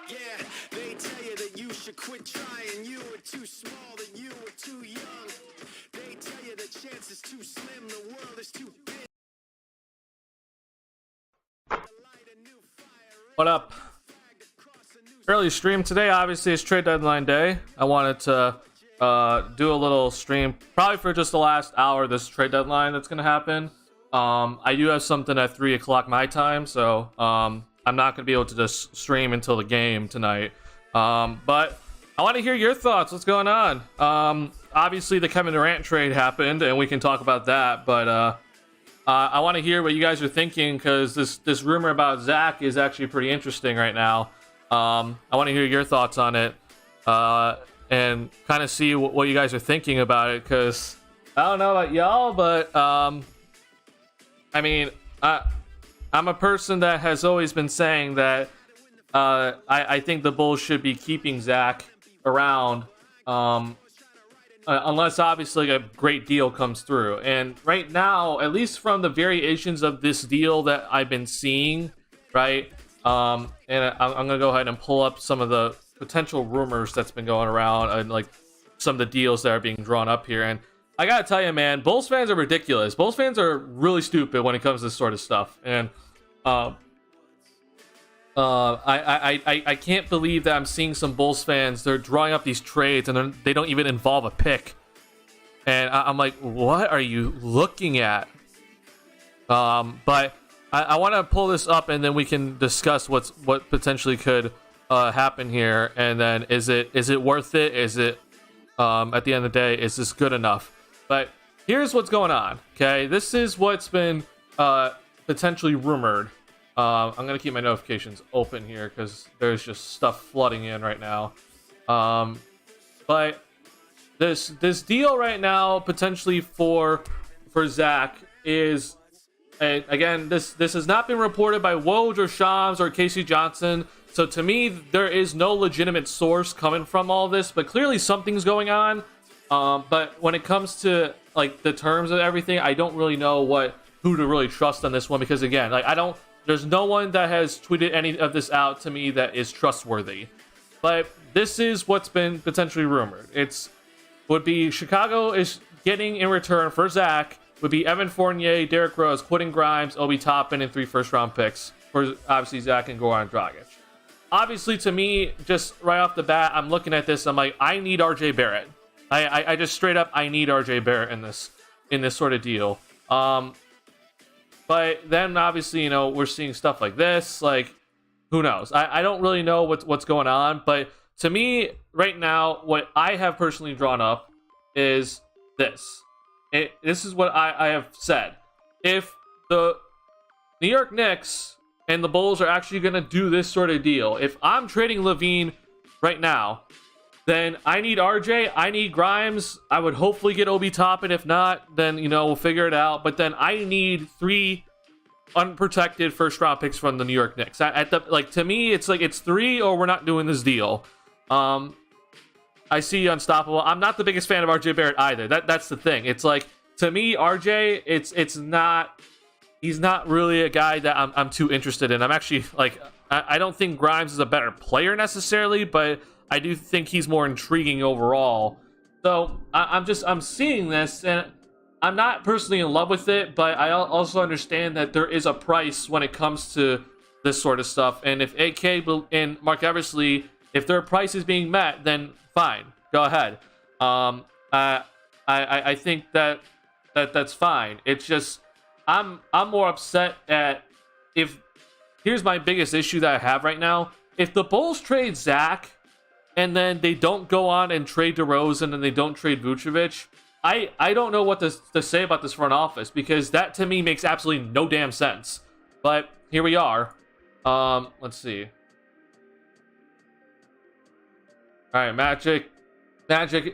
Yeah, they tell you that you should quit trying. You were too small, that you were too young. They tell you the chance is too slim, the world is too big. What up? Early stream today. Obviously, it's trade deadline day. I wanted to do a little stream, probably for just the last hour. This trade deadline that's gonna happen. I do have something at 3 o'clock my time, so I'm not gonna be able to just stream until the game tonight. But I want to hear your thoughts. What's going on? Obviously, the Kevin Durant trade happened, and we can talk about that. But I want to hear what you guys are thinking, because this rumor about Zach is actually pretty interesting right now. I want to hear your thoughts on it, and kind of see what you guys are thinking about it, because I don't know about y'all, but I mean, I'm a person that has always been saying that I think the Bulls should be keeping Zach around, unless obviously a great deal comes through. And right now, at least from the variations of this deal that I've been seeing, right? And I'm gonna go ahead and pull up some of the potential rumors that's been going around, and like some of the deals that are being drawn up here. And I gotta tell you, man, Bulls fans are ridiculous. Bulls fans are really stupid when it comes to this sort of stuff. And I can't believe that I'm seeing some Bulls fans. They're drawing up these trades and they don't even involve a pick. And I'm like, what are you looking at? But I want to pull this up, and then we can discuss what potentially could happen here. And then is it worth it? Is it at the end of the day, is this good enough? But here's what's going on. Okay, this is what's been potentially rumored. I'm gonna keep my notifications open here because there's just stuff flooding in right now. But this deal right now potentially for Zach is, again, this has not been reported by Woj or Shams or Casey Johnson. So to me, there is no legitimate source coming from all this, but clearly something's going on. But when it comes to like the terms of everything, I don't really know who to really trust on this one, because again, like there's no one that has tweeted any of this out to me that is trustworthy. But this is what's been potentially rumored. Would be Chicago is getting in return for Zach would be Evan Fournier, Derrick Rose, Quentin Grimes, Obi Toppin, and 3 first-round picks for obviously Zach and Goran Dragic. Obviously, to me, just right off the bat, I'm looking at this. I'm like, I need RJ Barrett. I just straight up, I need RJ Barrett in this sort of deal. But then obviously, you know, we're seeing stuff like this. Like, who knows? I don't really know what's going on. But to me, right now, what I have personally drawn up is this. This is what I have said. If the New York Knicks and the Bulls are actually going to do this sort of deal, if I'm trading LaVine right now, then I need RJ, I need Grimes, I would hopefully get Obi Toppin. If not, then, you know, we'll figure it out. But then I need 3 unprotected first-round picks from the New York Knicks. To me, it's like it's 3 or we're not doing this deal. I see Unstoppable. I'm not the biggest fan of RJ Barrett either. That's the thing. It's like, to me, RJ, he's not really a guy that I'm too interested in. I'm actually like, I don't think Grimes is a better player necessarily, but I do think he's more intriguing overall. So I'm seeing this, and I'm not personally in love with it, but I also understand that there is a price when it comes to this sort of stuff. And if AK and Mark Eversley, if their price is being met, then fine, go ahead. I think that's fine. It's just I'm more upset at here's my biggest issue that I have right now. If the Bulls trade Zach and then they don't go on and trade DeRozan and they don't trade Vucevic, I don't know what to say about this front office, because that to me makes absolutely no damn sense. But here we are. Let's see. All right, Magic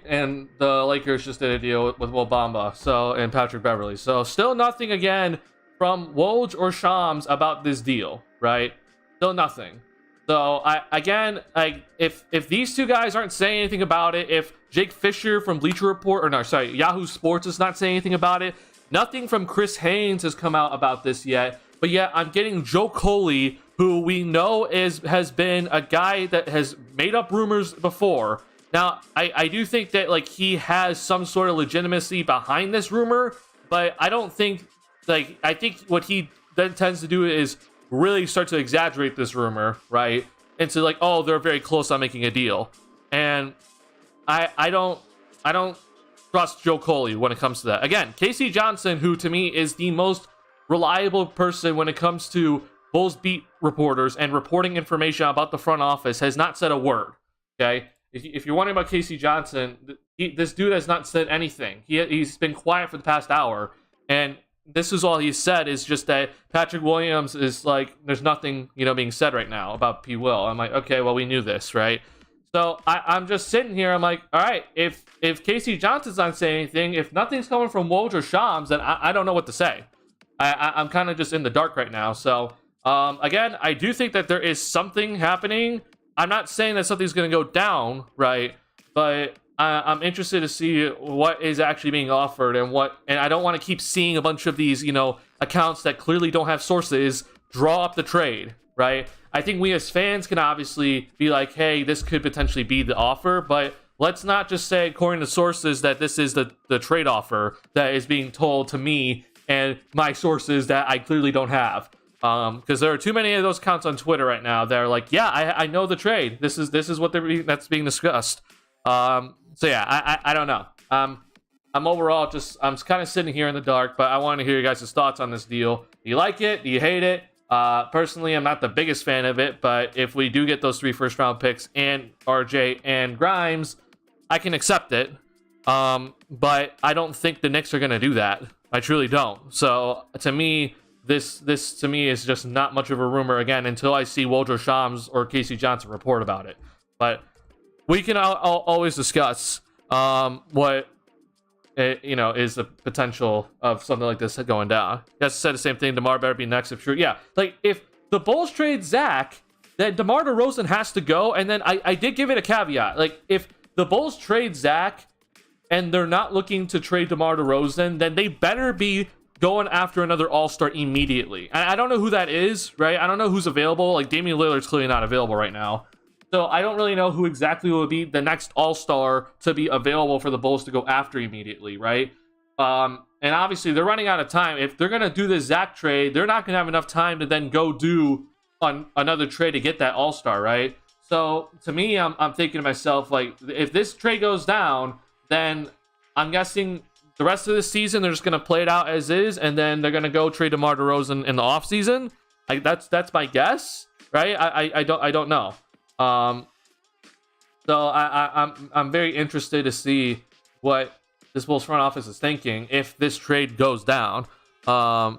and the Lakers just did a deal with Will Bamba, and Patrick Beverley. So still nothing again from Woj or Shams about this deal, right? Still nothing. So if these two guys aren't saying anything about it, if Jake Fisher from Bleacher Report, Yahoo Sports is not saying anything about it, nothing from Chris Haynes has come out about this yet. but yet I'm getting Joe Coley, who we know has been a guy that has made up rumors before. Now, I do think that like he has some sort of legitimacy behind this rumor, but I don't think like I think what he then tends to do is really start to exaggerate this rumor, right? Into like, oh, they're very close on making a deal. And I don't trust Joe Coley when it comes to that. Again, Casey Johnson, who to me is the most reliable person when it comes to Bulls beat reporters and reporting information about the front office, has not said a word. Okay, if you're wondering about Casey Johnson, this dude has not said anything. He's been quiet for the past hour, and this is all he said is just that Patrick Williams is like, there's nothing, being said right now about P. Will. I'm like, okay, well, we knew this, right? So I'm just sitting here. I'm like, all right, if Casey Johnson's not saying anything, if nothing's coming from Woj or Shams, then I don't know what to say. I'm kind of just in the dark right now. So again, I do think that there is something happening. I'm not saying that something's going to go down, right? But I'm interested to see what is actually being offered and I don't want to keep seeing a bunch of these, accounts that clearly don't have sources draw up the trade, right? I think we as fans can obviously be like, hey, this could potentially be the offer, but let's not just say, according to sources, that this is the trade offer that is being told to me and my sources that I clearly don't have. Because there are too many of those accounts on Twitter right now that are like, yeah, I know the trade. This is what that's being discussed. So yeah, I don't know. I'm overall I'm kind of sitting here in the dark, but I want to hear you guys' thoughts on this deal. Do you like it? Do you hate it? Personally, I'm not the biggest fan of it, but if we do get those 3 first-round picks and RJ and Grimes, I can accept it. But I don't think the Knicks are going to do that. I truly don't. So to me, this to me is just not much of a rumor again until I see Woj Shams or Casey Johnson report about it. But we can always discuss what is the potential of something like this going down. You guys said the same thing. DeMar better be next if true. Yeah, like if the Bulls trade Zach, then DeMar DeRozan has to go. And then I did give it a caveat. Like if the Bulls trade Zach and they're not looking to trade DeMar DeRozan, then they better be going after another All-Star immediately. And I don't know who that is, right? I don't know who's available. Like Damian Lillard's clearly not available right now. So I don't really know who exactly will be the next All-Star to be available for the Bulls to go after immediately, right? And obviously they're running out of time. If they're going to do this Zach trade, they're not going to have enough time to then go do another trade to get that All-Star, right? So to me, I'm thinking to myself, like, if this trade goes down, then I'm guessing the rest of the season they're just going to play it out as is, and then they're going to go trade DeMar DeRozan in the offseason. That's my guess, right? I don't know. So I'm very interested to see what this Bulls front office is thinking if this trade goes down. I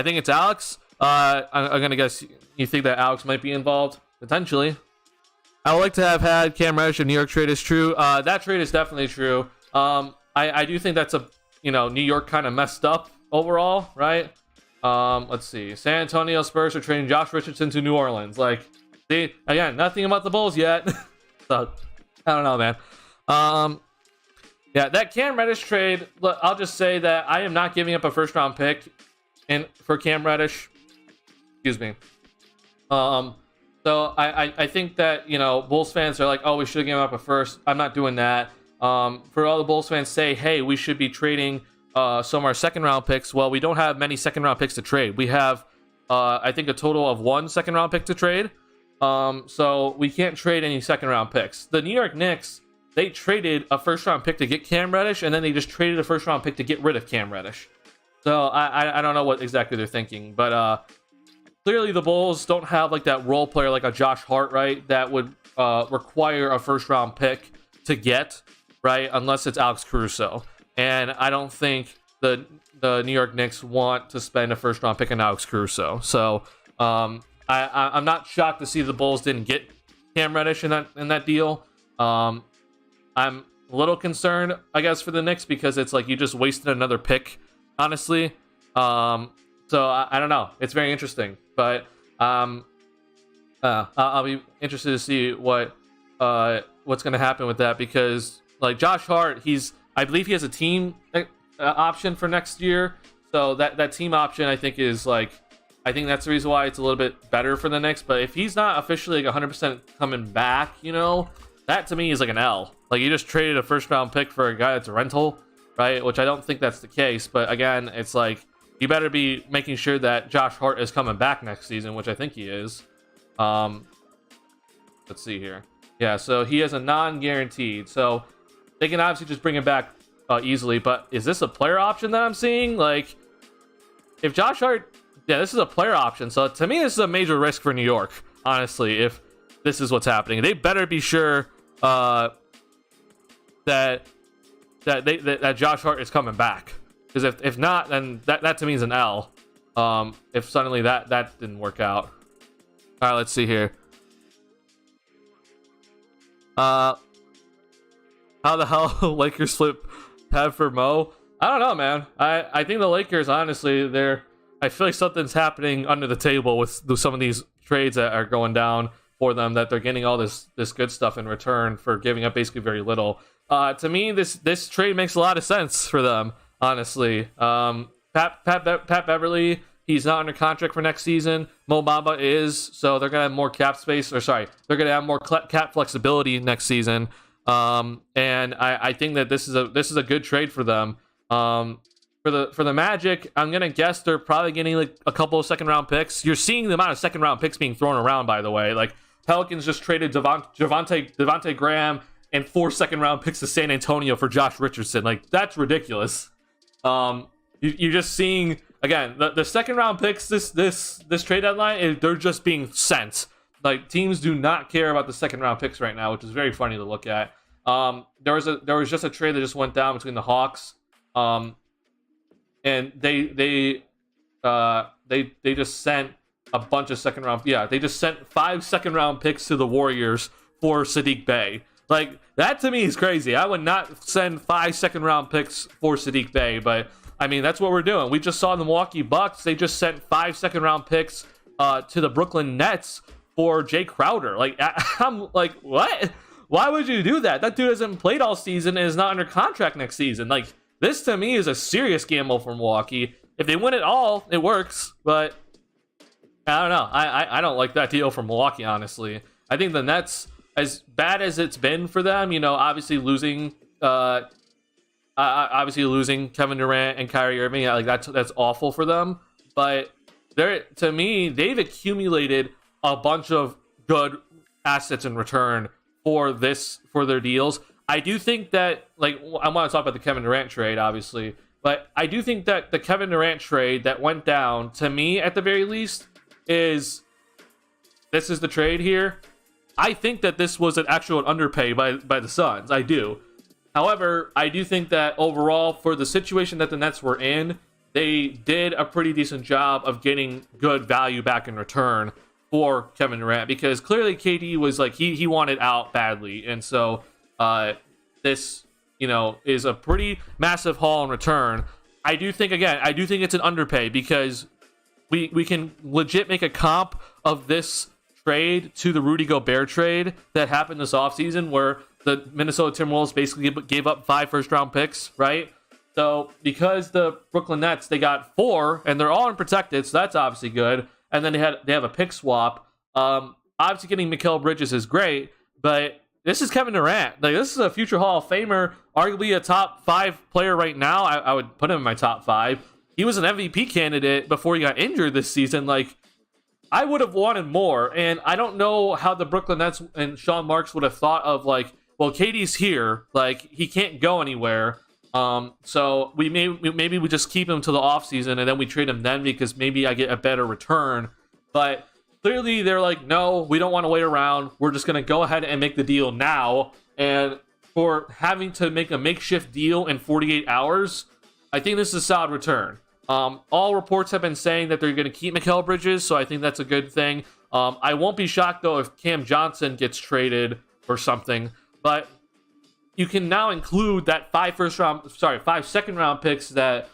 think it's Alex. I'm gonna guess you think that Alex might be involved potentially. I would like to have had Cam Reddish in New York trade is true. That trade is definitely true. I do think that's New York kind of messed up overall, right? Let's see. San Antonio Spurs are trading Josh Richardson to New Orleans. Like, see, again, nothing about the Bulls yet. So, I don't know, man. Yeah, that Cam Reddish trade, look, I'll just say that I am not giving up a first-round pick for Cam Reddish. Excuse me. So, I think that, Bulls fans are like, oh, we should give up a first. I'm not doing that. For all the Bulls fans say, hey, we should be trading some of our second-round picks. Well, we don't have many second-round picks to trade. We have, I think, a total of 1 second-round pick to trade. So we can't trade any second-round picks. The New York Knicks, they traded a first-round pick to get Cam Reddish, and then they just traded a first-round pick to get rid of Cam Reddish. So I don't know what exactly they're thinking, but clearly the Bulls don't have like that role player like a Josh Hart, right? That would require a first-round pick to get, right? Unless it's Alex Caruso, and I don't think the New York Knicks want to spend a first-round pick on Alex Caruso. So I'm not shocked to see the Bulls didn't get Cam Reddish in that deal. I'm a little concerned, I guess, for the Knicks because it's like you just wasted another pick, honestly. So I don't know. It's very interesting, but I'll be interested to see what's going to happen with that because like Josh Hart, I believe he has a team option for next year. So that team option I think is like I think that's the reason why it's a little bit better for the Knicks. But if he's not officially like 100% coming back, that to me is like an L. Like, you just traded a first round pick for a guy that's a rental, right? Which I don't think that's the case. But again, it's like, you better be making sure that Josh Hart is coming back next season, which I think he is. Let's see here. Yeah, so he has a non-guaranteed. So they can obviously just bring him back easily. But is this a player option that I'm seeing? Like, if Josh Hart... Yeah, this is a player option. So to me, this is a major risk for New York, honestly, if this is what's happening. They better be sure that Josh Hart is coming back. Because if not, then that to me is an L. If suddenly that didn't work out. All right, let's see here. How the hell Lakers flip Pav for Mo? I don't know, man. I think the Lakers, honestly, I feel like something's happening under the table with some of these trades that are going down for them, that they're getting all this good stuff in return for giving up basically very little. To me, this trade makes a lot of sense for them, honestly. Pat Beverly, he's not under contract for next season. Mo Bamba is, so they're gonna have more cap space, or sorry, they're gonna have more cap flexibility next season. And I think that this is a good trade for them. For the Magic, I'm gonna guess they're probably getting like a couple of second round picks. You're seeing the amount of second round picks being thrown around, by the way. Like, Pelicans just traded Devontae Graham and 4 second round picks to San Antonio for Josh Richardson. Like, that's ridiculous. You're just seeing, again, the second round picks this trade deadline, they're just being sent. Like, teams do not care about the second round picks right now, which is very funny to look at. There was just a trade that just went down between the Hawks. And they just sent a bunch of second round. Yeah, they just sent 5 second round picks to the Warriors for Sadiq Bey. Like, that to me is crazy. I would not send 5 second round picks for Sadiq Bey, but I mean, that's what we're doing. We just saw the Milwaukee Bucks. They just sent 5 second round picks to the Brooklyn Nets for Jay Crowder. Like, I'm like, what? Why would you do that? That dude hasn't played all season and is not under contract next season. Like, this to me is a serious gamble for Milwaukee. If they win it all, it works. But I don't know. I don't like that deal for Milwaukee, honestly. I think the Nets, as bad as it's been for them, obviously losing Kevin Durant and Kyrie Irving, like that's awful for them. But to me, they've accumulated a bunch of good assets in return for their deals. I do think that, like, I want to talk about the Kevin Durant trade, obviously, but I do think that the Kevin Durant trade that went down, to me, at the very least, this is the trade here. I think that this was an actual underpay by the Suns. I do. However, I do think that overall, for the situation that the Nets were in, they did a pretty decent job of getting good value back in return for Kevin Durant, because clearly KD was like, he wanted out badly, and so this is a pretty massive haul in return. I do think it's an underpay, because we can legit make a comp of this trade to the Rudy Gobert trade that happened this offseason, where the Minnesota Timberwolves basically gave up 5 first-round picks, right? So because the Brooklyn Nets, they got 4, and they're all unprotected, so that's obviously good. And then they have a pick swap. Obviously getting Mikal Bridges is great, but this is Kevin Durant. Like, this is a future Hall of Famer, arguably a top 5 player right now. I would put him in my top 5. He was an MVP candidate before he got injured this season. Like, I would have wanted more, and I don't know how the Brooklyn Nets and Sean Marks would have thought of, like, well, KD's here, like, he can't go anywhere. So maybe we just keep him to the offseason, and then we trade him then, because maybe I get a better return. But clearly they're like, no, we don't want to wait around. We're just going to go ahead and make the deal now. And for having to make a makeshift deal in 48 hours, I think this is a solid return. All reports have been saying that they're going to keep Mikal Bridges, so I think that's a good thing. I won't be shocked, though, if Cam Johnson gets traded or something. But you can now include that 5 second round picks that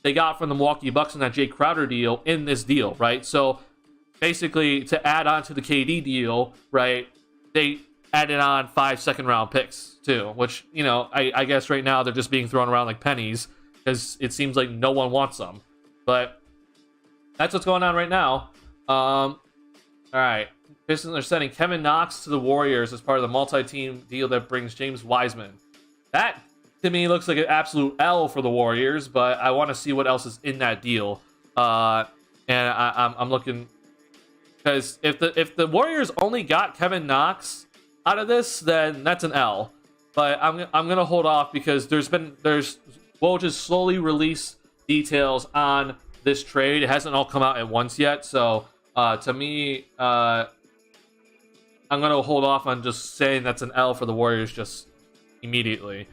they got from the Milwaukee Bucks in that Jay Crowder deal in this deal, right? So basically, to add on to the KD deal, right, they added on 5 second round picks too, which, I guess right now they're just being thrown around like pennies, because it seems like no one wants them. But that's what's going on right now. All right. Pistons are sending Kevin Knox to the Warriors as part of the multi-team deal that brings James Wiseman. That, to me, looks like an absolute L for the Warriors, but I want to see what else is in that deal. And I'm looking, because if the Warriors only got Kevin Knox out of this, then that's an L. But I'm gonna hold off because we'll just slowly release details on this trade. It hasn't all come out at once yet, so to me, I'm gonna hold off on just saying that's an L for the Warriors just immediately.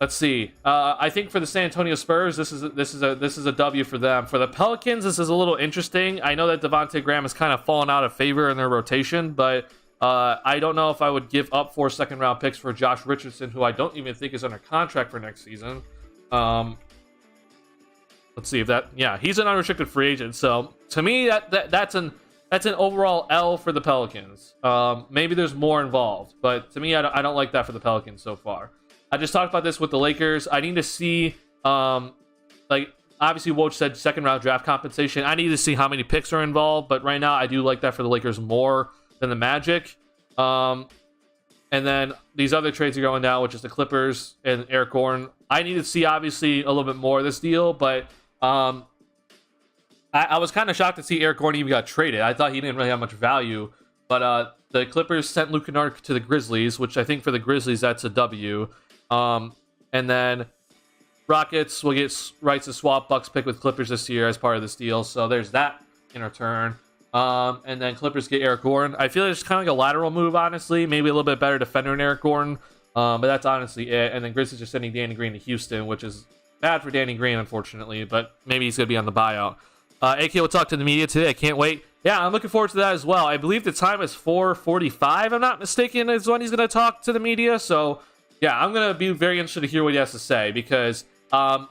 Let's see. I think for the San Antonio Spurs, this is a W for them. For the Pelicans, this is a little interesting. I know that Devontae Graham has kind of fallen out of favor in their rotation, but I don't know if I would give up 4 second-round picks for Josh Richardson, who I don't even think is under contract for next season. Let's see if that. Yeah, he's an unrestricted free agent. So to me, that's an overall L for the Pelicans. Maybe there's more involved, but to me, I don't like that for the Pelicans so far. I just talked about this with the Lakers. I need to see, like, obviously Woj said second round draft compensation. I need to see how many picks are involved, but right now I do like that for the Lakers more than the Magic. And then these other trades are going down, which is the Clippers and Eric Gordon. I need to see, obviously, a little bit more of this deal, but I was kind of shocked to see Eric Gordon even got traded. I thought he didn't really have much value, but the Clippers sent Luke Kennard to the Grizzlies, which I think for the Grizzlies, that's a W. And then Rockets will get rights to swap Bucks pick with Clippers this year as part of this deal, so there's that in return. And then Clippers get Eric Gordon. I feel like it's kind of like a lateral move, honestly. Maybe a little bit better defender than Eric Gordon, but that's honestly it. And then Grizzlies are sending Danny Green to Houston, which is bad for Danny Green, unfortunately, but maybe he's going to be on the buyout. AK will talk to the media today. I can't wait. Yeah, I'm looking forward to that as well. I believe the time is 4:45, I'm not mistaken, is when he's going to talk to the media. So, yeah, I'm going to be very interested to hear what he has to say because we're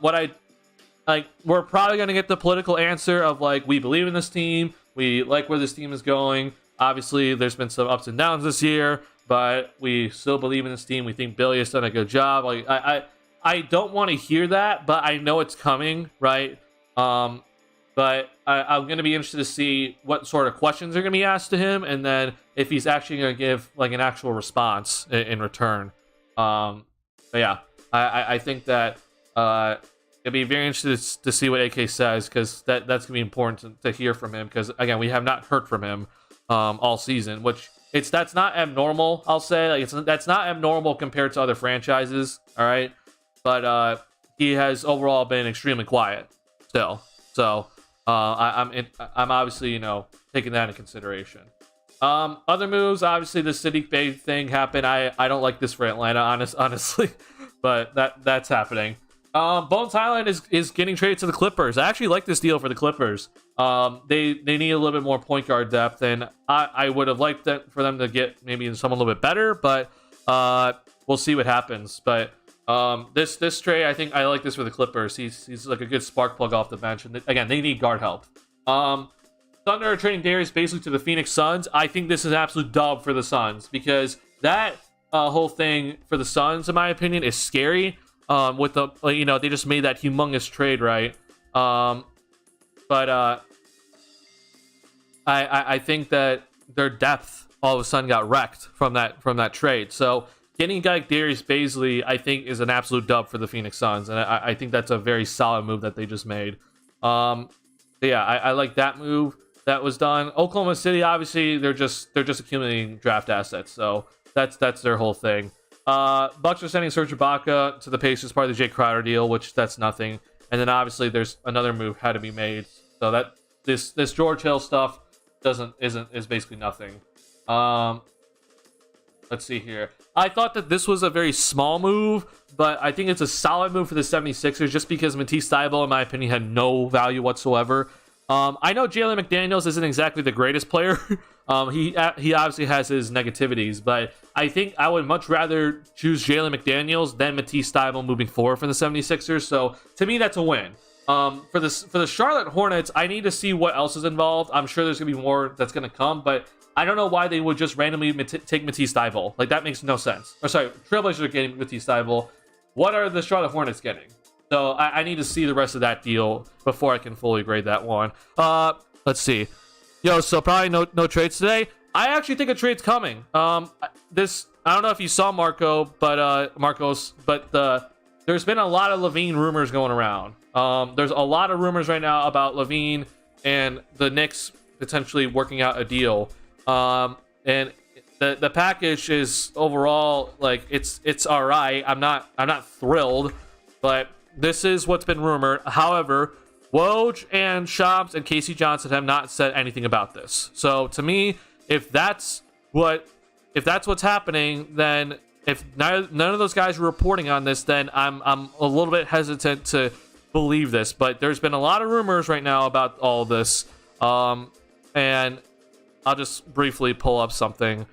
probably going to get the political answer of, like, we believe in this team. We like where this team is going. Obviously, there's been some ups and downs this year, but we still believe in this team. We think Billy has done a good job. Like, I don't want to hear that, but I know it's coming, right? But I'm going to be interested to see what sort of questions are going to be asked to him, and then if he's actually going to give like an actual response in return. But yeah, I think that it'd be very interesting to see what AK says because that's going to be important to hear from him because again, we have not heard from him all season, which that's not abnormal. I'll say like that's not abnormal compared to other franchises. All right, but he has overall been extremely quiet still. So. I'm obviously, taking that into consideration. Other moves, obviously the Sadiq Bey thing happened. I don't like this for Atlanta, honestly, but that's happening. Bones Highland is getting traded to the Clippers. I actually like this deal for the Clippers. They need a little bit more point guard depth, and I would have liked that for them to get maybe someone a little bit better, but we'll see what happens. But this trade, I think I like this for the Clippers. He's like a good spark plug off the bench, and again, they need guard help. Thunder are trading Darius basically to the Phoenix Suns. I think this is an absolute dub for the Suns because that whole thing for the Suns, in my opinion, is scary. With the they just made that humongous trade, right? But I think that their depth all of a sudden got wrecked from that trade. So. Getting a guy like Darius Bazley, I think, is an absolute dub for the Phoenix Suns, and I think that's a very solid move that they just made. Yeah, I like that move that was done. Oklahoma City, obviously, they're just accumulating draft assets, so that's their whole thing. Bucks are sending Serge Ibaka to the Pacers, part of the Jay Crowder deal, which that's nothing. And then obviously there's another move had to be made, so that this George Hill stuff is basically nothing. Let's see here. I thought that this was a very small move, but I think it's a solid move for the 76ers just because Matisse Thybulle, in my opinion, had no value whatsoever. I know Jalen McDaniels isn't exactly the greatest player. He obviously has his negativities, but I think I would much rather choose Jalen McDaniels than Matisse Thybulle moving forward for the 76ers. So to me, that's a win. For the Charlotte Hornets, I need to see what else is involved. I'm sure there's going to be more that's going to come, but I don't know why they would just randomly take Matisse Thybulle. Like, that makes no sense. Or sorry, Trailblazers are getting Matisse Thybulle. What are the Charlotte Hornets getting? So I need to see the rest of that deal before I can fully grade that one. Let's see. Yo, so probably no trades today. I actually think a trade's coming. This, I don't know if you saw Marcos, but there's been a lot of Levine rumors going around. There's a lot of rumors right now about Levine and the Knicks potentially working out a deal. And the package is overall like it's all right. I'm not thrilled, but this is what's been rumored. However, Woj and Shams and Casey Johnson have not said anything about this. So to me, if that's what's happening, then if none of those guys are reporting on this, then I'm a little bit hesitant to believe this. But there's been a lot of rumors right now about all this, and I'll just briefly pull up something.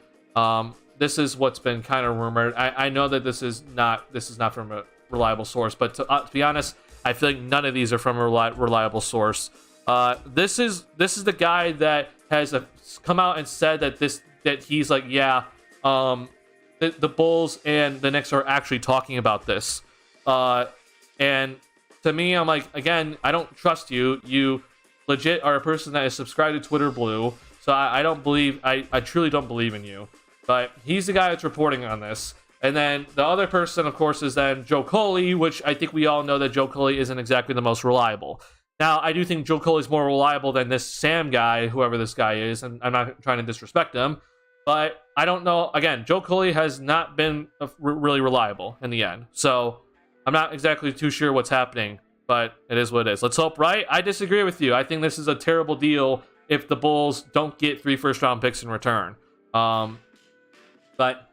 This is what's been kind of rumored. I know that this is not from a reliable source, but to be honest, I feel like none of these are from a reliable source. This is the guy that has come out and said that he's like, yeah, the Bulls and the Knicks are actually talking about this. And to me, I'm like, again, I don't trust you. You legit are a person that is subscribed to Twitter Blue, so I don't believe, I truly don't believe in you. But he's the guy that's reporting on this. And then the other person, of course, is then Joe Coley, which I think we all know that Joe Coley isn't exactly the most reliable. Now, I do think Joe Coley is more reliable than this Sam guy, whoever this guy is, and I'm not trying to disrespect him. But I don't know. Again, Joe Coley has not been really reliable in the end. So I'm not exactly too sure what's happening, but it is what it is. Let's hope, right? I disagree with you. I think this is a terrible deal if the Bulls don't get 3 first-round picks in return. But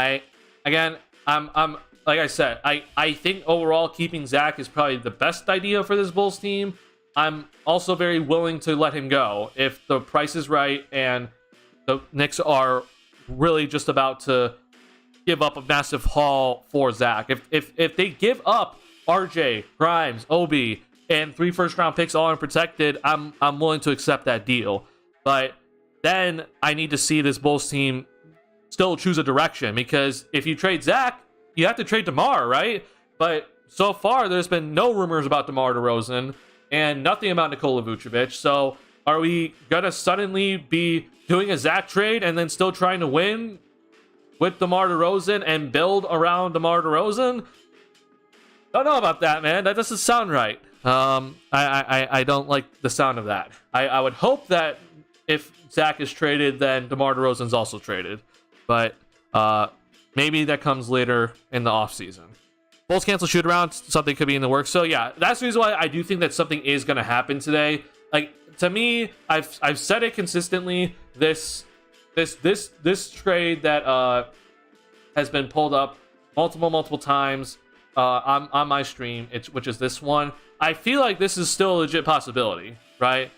I'm like I said, I think overall keeping Zach is probably the best idea for this Bulls team. I'm also very willing to let him go if the price is right and the Knicks are really just about to give up a massive haul for Zach. If they give up RJ, Grimes, Obi, and 3 first-round picks all unprotected, I'm willing to accept that deal. But then I need to see this Bulls team still choose a direction, because if you trade Zach, you have to trade DeMar, right? But so far, there's been no rumors about DeMar DeRozan and nothing about Nikola Vucevic. So are we going to suddenly be doing a Zach trade and then still trying to win with DeMar DeRozan and build around DeMar DeRozan? Don't know about that, man. That doesn't sound right. I don't like the sound of that. I would hope that if Zach is traded, then DeMar DeRozan's also traded. But maybe that comes later in the offseason. Bulls cancel shoot around. Something could be in the works. So yeah, that's the reason why I do think that something is going to happen today. Like, to me, I've said it consistently. This trade that has been pulled up multiple times on my stream, which is this one. I feel like this is still a legit possibility, right?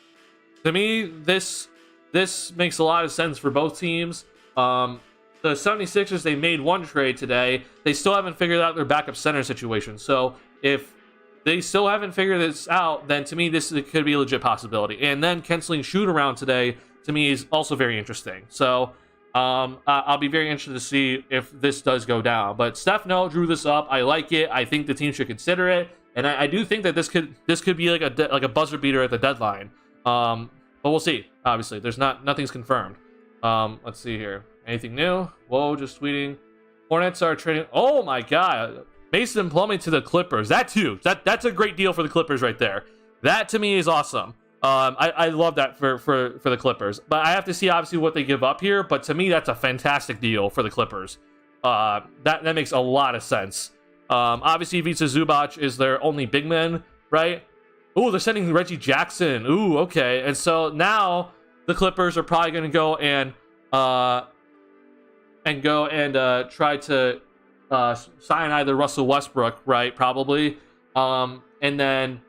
To me, this makes a lot of sense for both teams. The 76ers, they made one trade today. They still haven't figured out their backup center situation. So if they still haven't figured this out, then to me, this could be a legit possibility. And then canceling shoot around today, to me, is also very interesting. So I'll be very interested to see if this does go down. But Steph drew this up. I like it. I think the team should consider it. And I do think that this could be like a buzzer beater at the deadline. But we'll see. Obviously, nothing's confirmed. Let's see here. Anything new? Whoa, just tweeting. Hornets are trading. Oh my god, Mason Plumlee to the Clippers. That's huge. That's a great deal for the Clippers right there. That to me is awesome. I love that for the Clippers. But I have to see obviously what they give up here. But to me, that's a fantastic deal for the Clippers. That makes a lot of sense. Obviously, Ivica Zubac is their only big man, right? Ooh, they're sending Reggie Jackson. Ooh, okay. And so now the Clippers are probably going to go and try to sign either Russell Westbrook, right? Probably. And then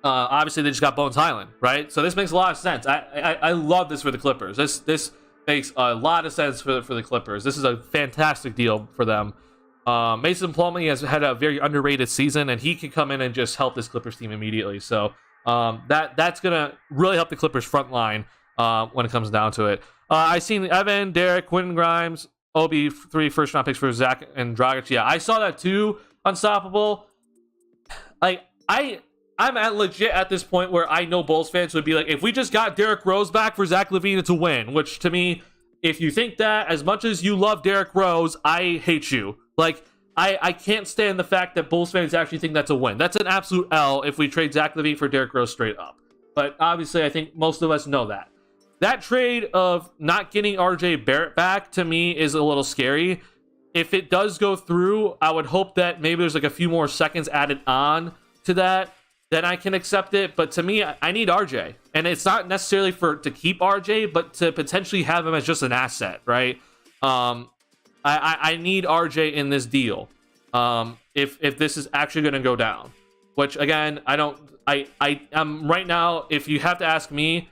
obviously they just got Bones Highland, right? So this makes a lot of sense. I love this for the Clippers. This makes a lot of sense for the Clippers. This is a fantastic deal for them. Mason Plumlee has had a very underrated season, and he can come in and just help this Clippers team immediately. So that's gonna really help the Clippers front line when it comes down to it. I seen Evan, Derek, Quentin Grimes, Obi, 3 first-round picks for Zach and Dragic. Yeah, I saw that too. Unstoppable. Like I'm at legit at this point where I know Bulls fans would be like, if we just got Derrick Rose back for Zach LaVine, it's a win. Which to me, if you think that, as much as you love Derrick Rose, I hate you. Like, I can't stand the fact that Bulls fans actually think that's a win. That's an absolute L if we trade Zach LaVine for Derrick Rose straight up. But obviously, I think most of us know that. That trade of not getting RJ Barrett back, to me, is a little scary. If it does go through, I would hope that maybe there's like a few more seconds added on to that, then I can accept it. But to me, I need RJ. And it's not necessarily to keep RJ, but to potentially have him as just an asset, right? I need RJ in this deal. If this is actually going to go down, which again, I'm right now, if you have to ask me,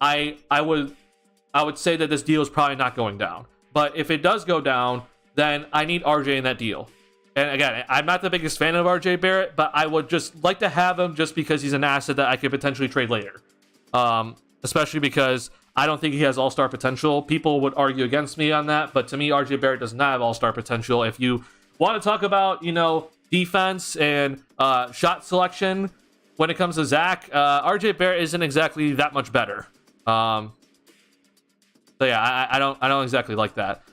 I would say that this deal is probably not going down. But if it does go down, then I need RJ in that deal. And again, I'm not the biggest fan of RJ Barrett, but I would just like to have him just because he's an asset that I could potentially trade later. Especially because I don't think he has all-star potential. People would argue against me on that, but to me, RJ Barrett does not have all-star potential. If you want to talk about, defense and shot selection when it comes to Zach, RJ Barrett isn't exactly that much better. So yeah, I don't exactly like that.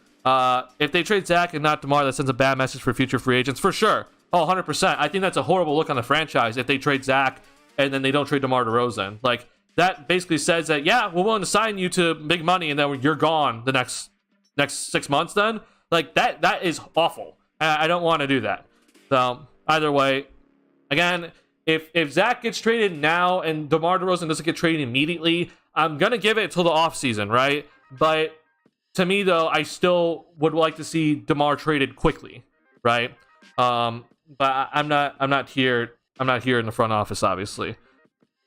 If they trade Zach and not DeMar, that sends a bad message for future free agents, for sure. Oh, 100%. I think that's a horrible look on the franchise if they trade Zach and then they don't trade DeMar DeRozan. Like, that basically says that, yeah, we're willing to sign you to big money and then you're gone the next 6 months then. Like, that is awful. I don't want to do that. So, either way, again, if Zach gets traded now and DeMar DeRozan doesn't get traded immediately, I'm going to give it till the offseason, right? But to me, though, I still would like to see DeMar traded quickly, right? But I'm not here in the front office, obviously.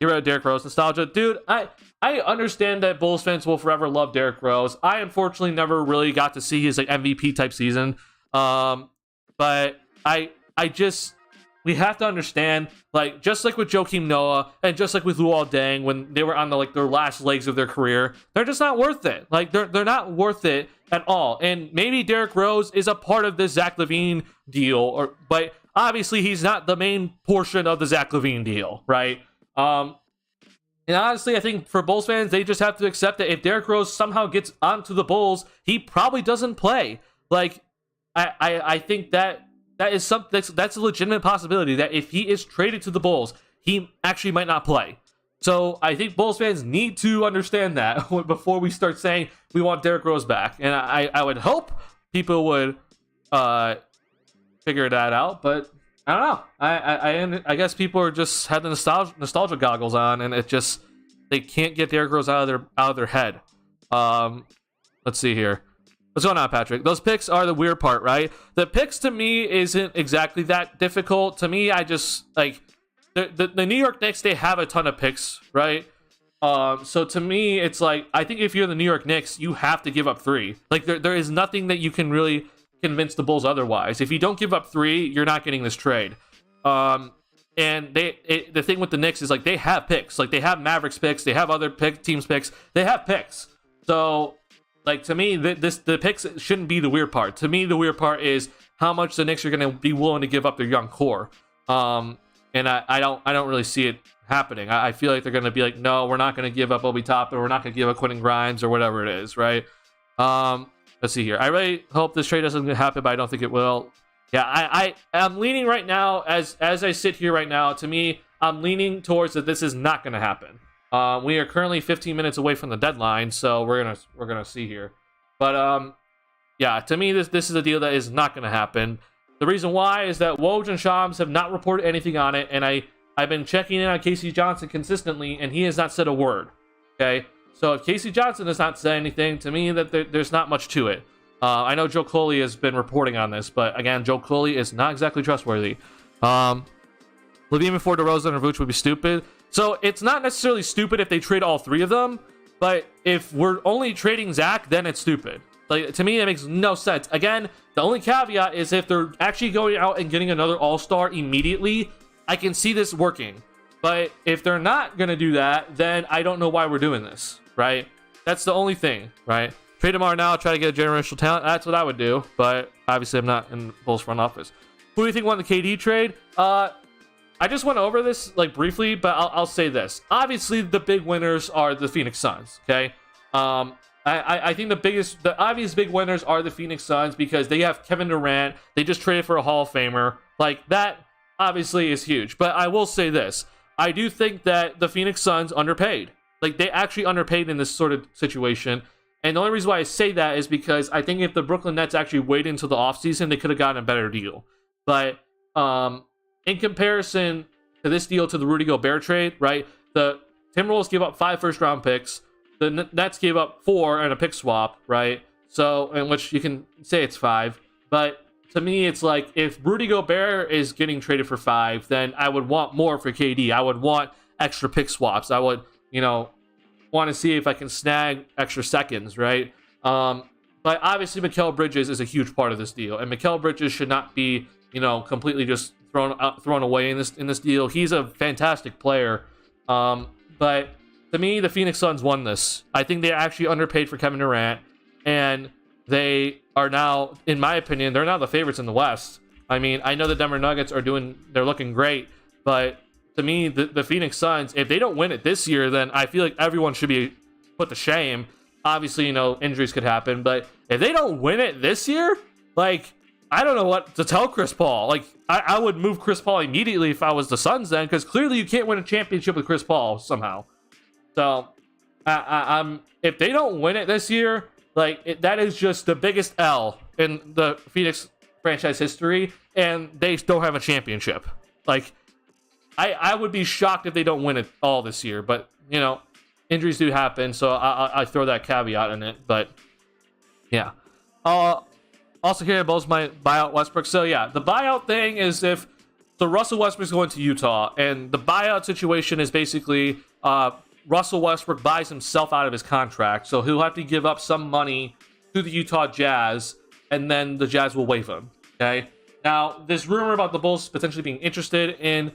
Get rid of Derrick Rose nostalgia, dude. I understand that Bulls fans will forever love Derrick Rose. I unfortunately never really got to see his like MVP type season. But we have to understand, like, just like with Joakim Noah and just like with Luol Deng when they were on their last legs of their career, they're just not worth it. Like, they're not worth it at all. And maybe Derrick Rose is a part of this Zach LaVine deal, but obviously he's not the main portion of the Zach LaVine deal, right? And honestly, I think for Bulls fans, they just have to accept that if Derrick Rose somehow gets onto the Bulls, he probably doesn't play. Like, I think that is something that's a legitimate possibility, that if he is traded to the Bulls, he actually might not play. So I think Bulls fans need to understand that before we start saying we want Derrick Rose back. And I would hope people would figure that out, but I don't know. I guess people are just had the nostalgia goggles on, and they can't get Derrick Rose out of their head. Let's see here. What's going on, Patrick? Those picks are the weird part, right? The picks to me isn't exactly that difficult. To me, I just like the New York Knicks. They have a ton of picks, right? So to me, it's like, I think if you're the New York Knicks, you have to give up 3. Like, there is nothing that you can really convince the Bulls otherwise. If you don't give up 3, you're not getting this trade. And the thing with the Knicks is, like, they have picks. Like, they have Mavericks picks, they have other teams picks, they have picks. So, like, to me, the picks shouldn't be the weird part. To me, the weird part is how much the Knicks are going to be willing to give up their young core. And I don't really see it happening. I feel like they're going to be like, no, we're not going to give up Obi Toppin, we're not going to give up Quentin Grimes or whatever it is, right? Let's see here. I really hope this trade doesn't happen, but I don't think it will. Yeah, I'm leaning right now, as I sit here right now, to me, I'm leaning towards that this is not going to happen. We are currently 15 minutes away from the deadline, so we're gonna see here. But yeah, to me, this is a deal that is not going to happen. The reason why is that Woj and Shams have not reported anything on it, and I've been checking in on Casey Johnson consistently, and he has not said a word. Okay, so if Casey Johnson does not say anything, to me, that there's not much to it. I know Joe Coley has been reporting on this, but again, Joe Coley is not exactly trustworthy. LaVine before DeRozan or Vooch would be stupid. So it's not necessarily stupid if they trade all 3 of them, but if we're only trading Zach, then it's stupid. Like, to me, it makes no sense. Again, the only caveat is if they're actually going out and getting another all-star immediately, I can see this working. But if they're not going to do that, then I don't know why we're doing this, right? That's the only thing, right? Trade DeMar now, try to get a generational talent. That's what I would do, but obviously I'm not in Bulls front office. Who do you think won the KD trade? I just went over this like briefly, but I'll say this. Obviously, the big winners are the Phoenix Suns. Okay, I think the obvious big winners are the Phoenix Suns because they have Kevin Durant. They just traded for a Hall of Famer. Like that, obviously, is huge. But I will say this: I do think that the Phoenix Suns underpaid. Like they actually underpaid in this sort of situation. And the only reason why I say that is because I think if the Brooklyn Nets actually waited until the offseason, they could have gotten a better deal. But in comparison to this deal to the Rudy Gobert trade, right? The Timberwolves gave up 5 first-round picks. The Nets gave up 4 and a pick swap, right? So, in which you can say it's 5. But to me, it's like if Rudy Gobert is getting traded for 5, then I would want more for KD. I would want extra pick swaps. I would, want to see if I can snag extra seconds, right? But obviously, Mikal Bridges is a huge part of this deal, and Mikal Bridges should not be, completely just thrown away in this deal. He's a fantastic player, but to me, the Phoenix Suns won this. I think they actually underpaid for Kevin Durant, and they are now, in my opinion, they're now the favorites in the West. I mean, I know the Denver Nuggets they're looking great, but to me, the Phoenix Suns, if they don't win it this year, then I feel like everyone should be put to shame. Obviously, injuries could happen, but if they don't win it this year, like, I don't know what to tell Chris Paul. Like, I would move Chris Paul immediately if I was the Suns then, because clearly you can't win a championship with Chris Paul somehow. So, I'm if they don't win it this year, like, that is just the biggest L in the Phoenix franchise history, and they don't have a championship. Like, I would be shocked if they don't win it all this year, but, injuries do happen, so I throw that caveat in it, but, yeah. Also here, Bulls might buy out Westbrook. So, yeah, the buyout thing is if Russell Westbrook's going to Utah, and the buyout situation is basically Russell Westbrook buys himself out of his contract, so he'll have to give up some money to the Utah Jazz, and then the Jazz will waive him, okay? Now, this rumor about the Bulls potentially being interested in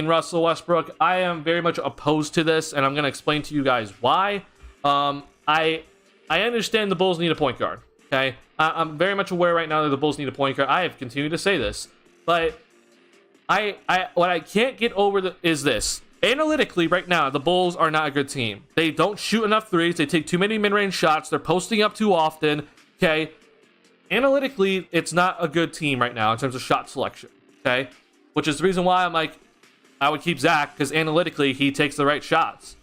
Russell Westbrook, I am very much opposed to this, and I'm going to explain to you guys why. I understand the Bulls need a point guard, okay? I'm very much aware right now that the Bulls need a point guard. I have continued to say this, but what I can't get over is this. Analytically, right now, the Bulls are not a good team. They don't shoot enough threes. They take too many mid-range shots. They're posting up too often, okay? Analytically, it's not a good team right now in terms of shot selection, okay? Which is the reason why I'm like, I would keep Zach, because analytically, he takes the right shots.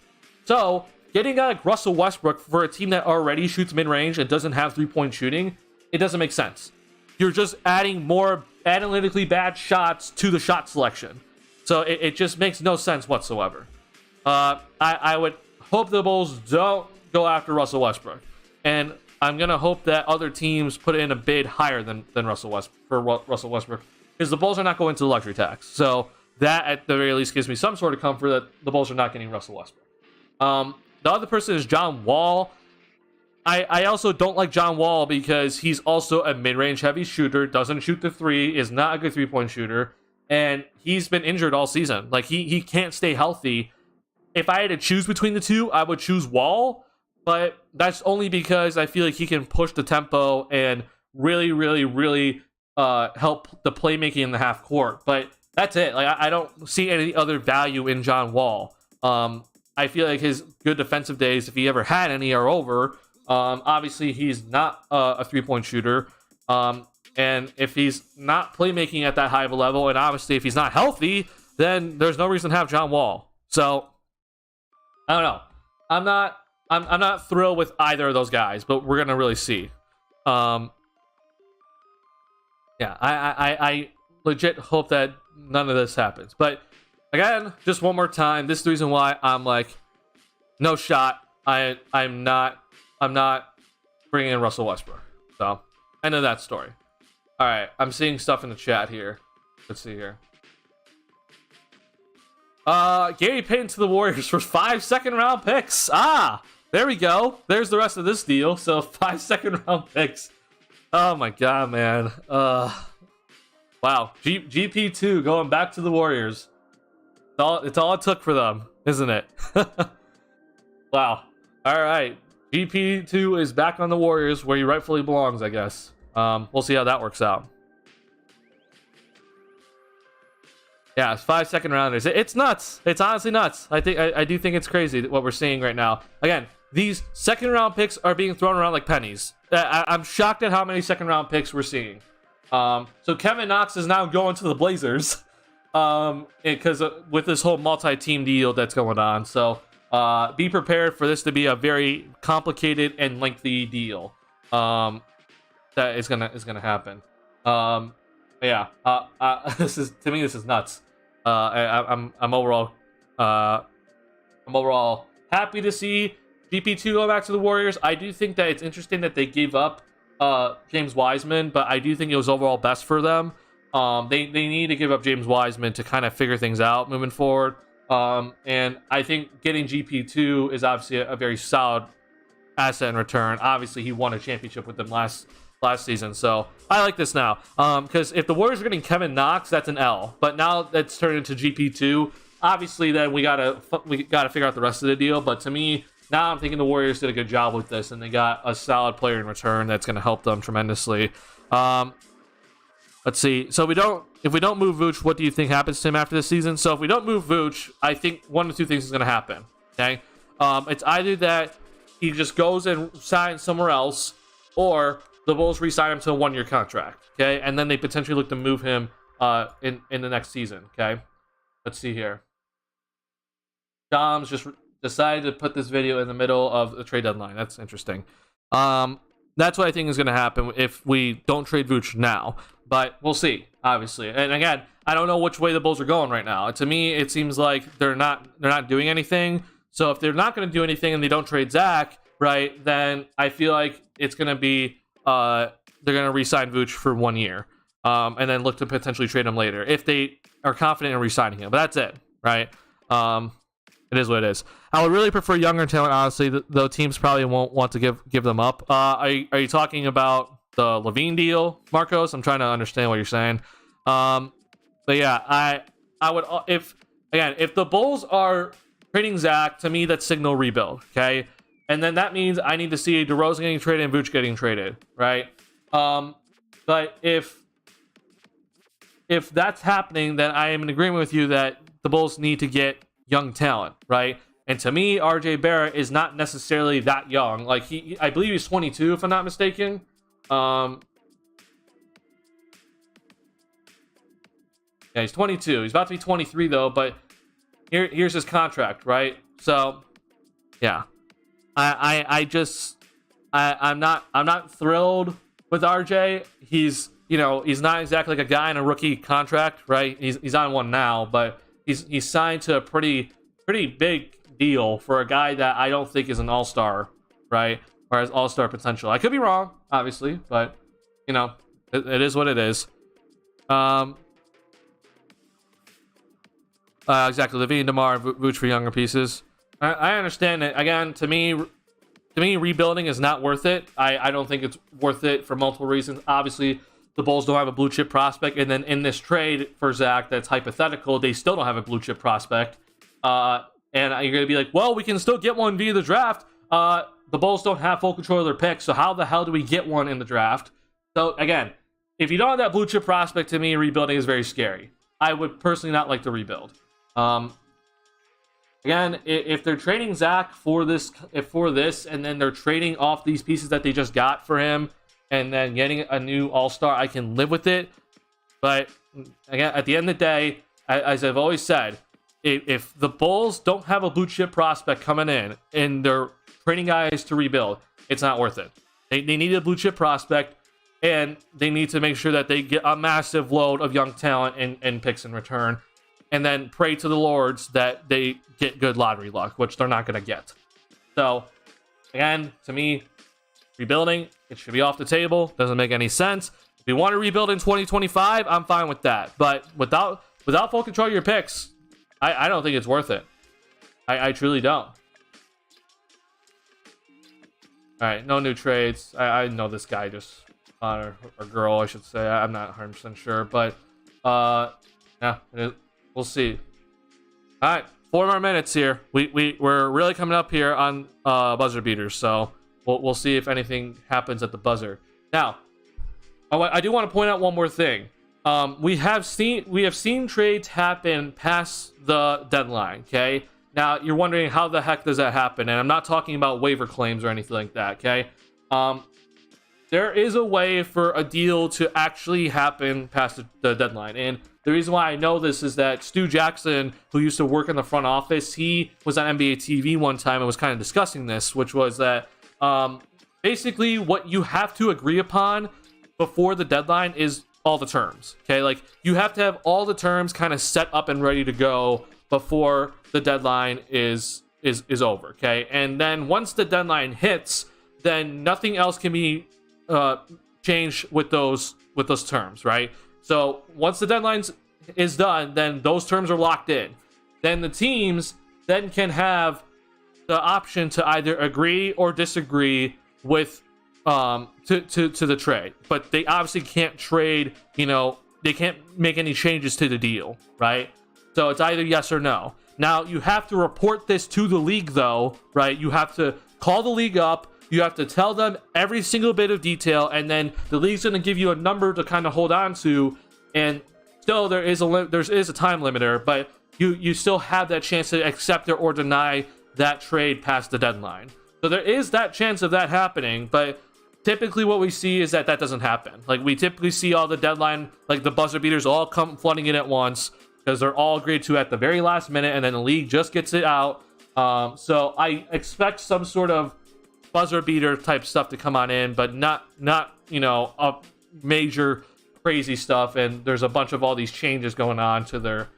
So, getting like Russell Westbrook for a team that already shoots mid-range and doesn't have three-point shooting, it doesn't make sense. You're just adding more analytically bad shots to the shot selection. So it just makes no sense whatsoever. I would hope the Bulls don't go after Russell Westbrook. And I'm going to hope that other teams put in a bid higher than Russell Westbrook. Because the Bulls are not going to the luxury tax. So that, at the very least, gives me some sort of comfort that the Bulls are not getting Russell Westbrook. The other person is John Wall. I also don't like John Wall because he's also a mid-range heavy shooter, doesn't shoot the three, is not a good three-point shooter, and he's been injured all season. Like, he can't stay healthy. If I had to choose between the two, I would choose Wall, but that's only because I feel like he can push the tempo and really, really, really help the playmaking in the half court. But that's it. Like, I don't see any other value in John Wall. I feel like his good defensive days, if he ever had any, are over. Obviously, he's not a three-point shooter. And if he's not playmaking at that high of a level, and obviously if he's not healthy, then there's no reason to have John Wall. So, I don't know. I'm not thrilled with either of those guys, but we're gonna really see. Yeah, I legit hope that none of this happens. But again, just one more time, this is the reason why I'm like, no shot. I'm not bringing in Russell Westbrook. So, end of that story. All right, I'm seeing stuff in the chat here. Let's see here. Gary Payton to the Warriors for 5 second-round picks. There we go. There's the rest of this deal. So 5 second-round picks. Oh my god, man. Wow. GP2 going back to the Warriors. It's all it took for them, isn't it? Wow. All right. GP2 is back on the Warriors where he rightfully belongs, I guess. We'll see how that works out. Yeah, it's 5 second rounders. It's nuts. It's honestly nuts. I do think it's crazy what we're seeing right now. Again, these second round picks are being thrown around like pennies. I'm shocked at how many second round picks we're seeing. So Kevin Knox is now going to the Blazers, because with this whole multi-team deal that's going on. So be prepared for this to be a very complicated and lengthy deal. That is gonna happen. Yeah. This is, to me, this is nuts. I'm overall happy to see GP2 go back to the Warriors. I do think that it's interesting that they gave up James Wiseman, but I do think it was overall best for them. They need to give up James Wiseman to kind of figure things out moving forward. And I think getting GP2 is obviously a very solid asset in return. Obviously, he won a championship with them last season, so I like this now. Because if the Warriors are getting Kevin Knox, that's an L. But now that's turned into GP2. Obviously, then we gotta figure out the rest of the deal. But to me, now I'm thinking the Warriors did a good job with this, and they got a solid player in return that's going to help them tremendously. Let's see. So if we don't move Vooch, what do you think happens to him after this season? So if we don't move Vooch, I think one of two things is going to happen. Okay, it's either that he just goes and signs somewhere else, or the Bulls re-sign him to a 1-year contract. Okay, and then they potentially look to move him in the next season. Okay, let's see here. Dom's just decided to put this video in the middle of the trade deadline. That's interesting. That's what I think is going to happen if we don't trade Vooch now. But we'll see, obviously. And again, I don't know which way the Bulls are going right now. To me, it seems like they're not doing anything. So if they're not going to do anything and they don't trade Zach, right, then I feel like it's going to be they're going to re-sign Vooch for 1 year, and then look to potentially trade him later if they are confident in re-signing him. But that's it, right? It is what it is. I would really prefer younger talent, honestly, though teams probably won't want to give them up. Are you talking about the Levine deal, Marcos? I'm trying to understand what you're saying. But yeah, I would, if the Bulls are trading Zach, to me that's signal rebuild, okay? And then that means I need to see DeRozan getting traded and Vooch getting traded, right? But if that's happening, then I am in agreement with you that the Bulls need to get young talent, right? And to me, RJ Barrett is not necessarily that young. Like I believe he's 22, if I'm not mistaken. Yeah, he's 22. He's about to be 23 though. But here's his contract, right? So, yeah, I'm not thrilled with RJ. He's not exactly like a guy in a rookie contract, right? He's on one now, but he's signed to a pretty big deal for a guy that I don't think is an all-star, right? Or has all-star potential. I could be wrong, obviously, but it is what it is. Exactly. Levine, DeMar, Vooch for younger pieces. I understand it. Again, to me, rebuilding is not worth it. I don't think it's worth it for multiple reasons. Obviously, the Bulls don't have a blue chip prospect, and then in this trade for Zach, that's hypothetical. They still don't have a blue chip prospect, and you're gonna be like, well, we can still get one via the draft. The Bulls don't have full control of their picks, so how the hell do we get one in the draft? So again, if you don't have that blue chip prospect, to me, rebuilding is very scary. I would personally not like to rebuild. Again, if they're trading Zach for this, and then they're trading off these pieces that they just got for him, and then getting a new all-star, I can live with it. But again, at the end of the day, as I've always said, if the Bulls don't have a blue chip prospect coming in and they're trading guys to rebuild, it's not worth it. They need a blue chip prospect, and they need to make sure that they get a massive load of young talent and picks in return, and then pray to the Lords that they get good lottery luck, which they're not going to get. So, again, to me, rebuilding, it should be off the table. Doesn't make any sense. If you want to rebuild in 2025, I'm fine with that. But without full control of your picks, I don't think it's worth it. I truly don't. All right, no new trades. I know this guy just, or girl, I should say. I'm not 100% sure, but yeah, we'll see. All right, 4 more minutes here. We're really coming up here on buzzer beaters, so we'll see if anything happens at the buzzer. Now, I do want to point out one more thing. we have seen trades happen past the deadline. Okay, now you're wondering how the heck does that happen, and I'm not talking about waiver claims or anything like that. Okay, there is a way for a deal to actually happen past the deadline, and the reason why I know this is that Stu Jackson, who used to work in the front office, he was on NBA TV one time and was kind of discussing this, which was that basically what you have to agree upon before the deadline is all the terms. Okay, like you have to have all the terms kind of set up and ready to go before the deadline is over. Okay, and then once the deadline hits, then nothing else can be changed with those terms, right? So once the deadline is done, then those terms are locked in. Then the teams then can have the option to either agree or disagree with to the trade, but they obviously can't trade. They can't make any changes to the deal, right? So it's either yes or no. Now you have to report this to the league, though, right? You have to call the league up. You have to tell them every single bit of detail, and then the league's going to give you a number to kind of hold on to. And still, there is a time limiter, but you still have that chance to accept it or deny that trade past the deadline. So there is that chance of that happening, but typically what we see is that doesn't happen. Like we typically see all the deadline, like the buzzer beaters all come flooding in at once because they're all agreed to at the very last minute, and then the league just gets it out. So I expect some sort of buzzer beater type stuff to come on in, but not a major crazy stuff. And there's a bunch of all these changes going on to their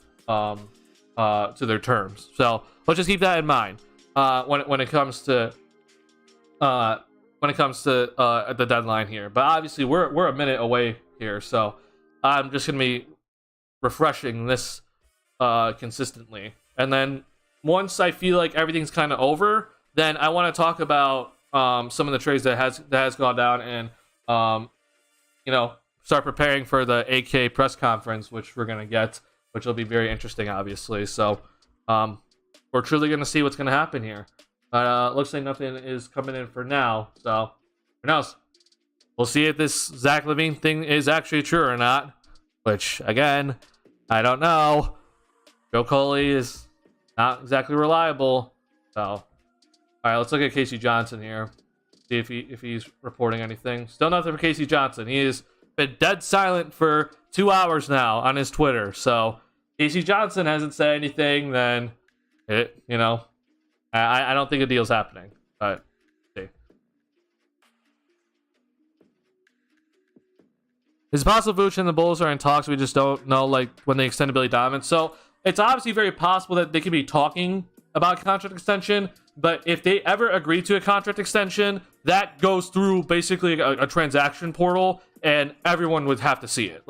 terms. So let's just keep that in mind when it comes to the deadline here. But obviously we're a minute away here, so I'm just gonna be refreshing this consistently. And then once I feel like everything's kind of over, then I want to talk about some of the trades that has gone down, and start preparing for the AK press conference, which we're gonna get, which will be very interesting, obviously. So we're truly gonna see what's gonna happen here. But looks like nothing is coming in for now. So who knows? We'll see if this Zach LaVine thing is actually true or not. Which again, I don't know. Joe Coley is not exactly reliable. So. All right, let's look at Casey Johnson here. See if he's reporting anything. Still nothing for Casey Johnson. He has been dead silent for 2 hours now on his Twitter. So Casey Johnson hasn't said anything. Then I don't think a deal's happening. But see. It's possible Vooch and the Bulls are in talks. We just don't know when they extended Billy Donovan. So it's obviously very possible that they could be talking about contract extension. But if they ever agree to a contract extension, that goes through basically a transaction portal, and everyone would have to see it.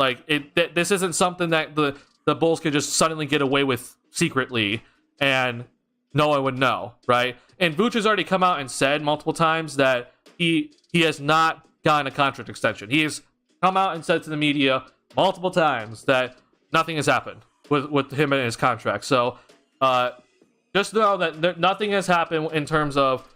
This isn't something that the Bulls could just suddenly get away with secretly, and no one would know, right? And Vooch has already come out and said multiple times that he has not gotten a contract extension. He has come out and said to the media multiple times that nothing has happened with him and his contract. So, just know that nothing has happened in terms of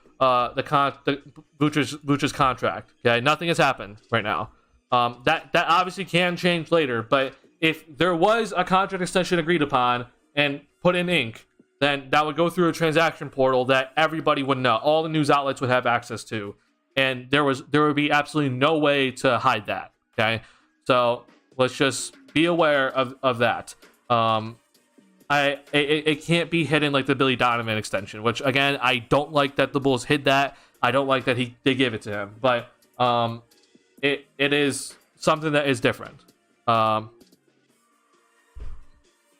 Vooch's contract. Okay, nothing has happened right now. That obviously can change later. But if there was a contract extension agreed upon and put in ink, then that would go through a transaction portal that everybody would know. All the news outlets would have access to, and there would be absolutely no way to hide that. Okay, so let's just be aware of that. It can't be hidden like the Billy Donovan extension, which again, I don't like that the Bulls hid that. I don't like that they gave it to him, but it is something that is different.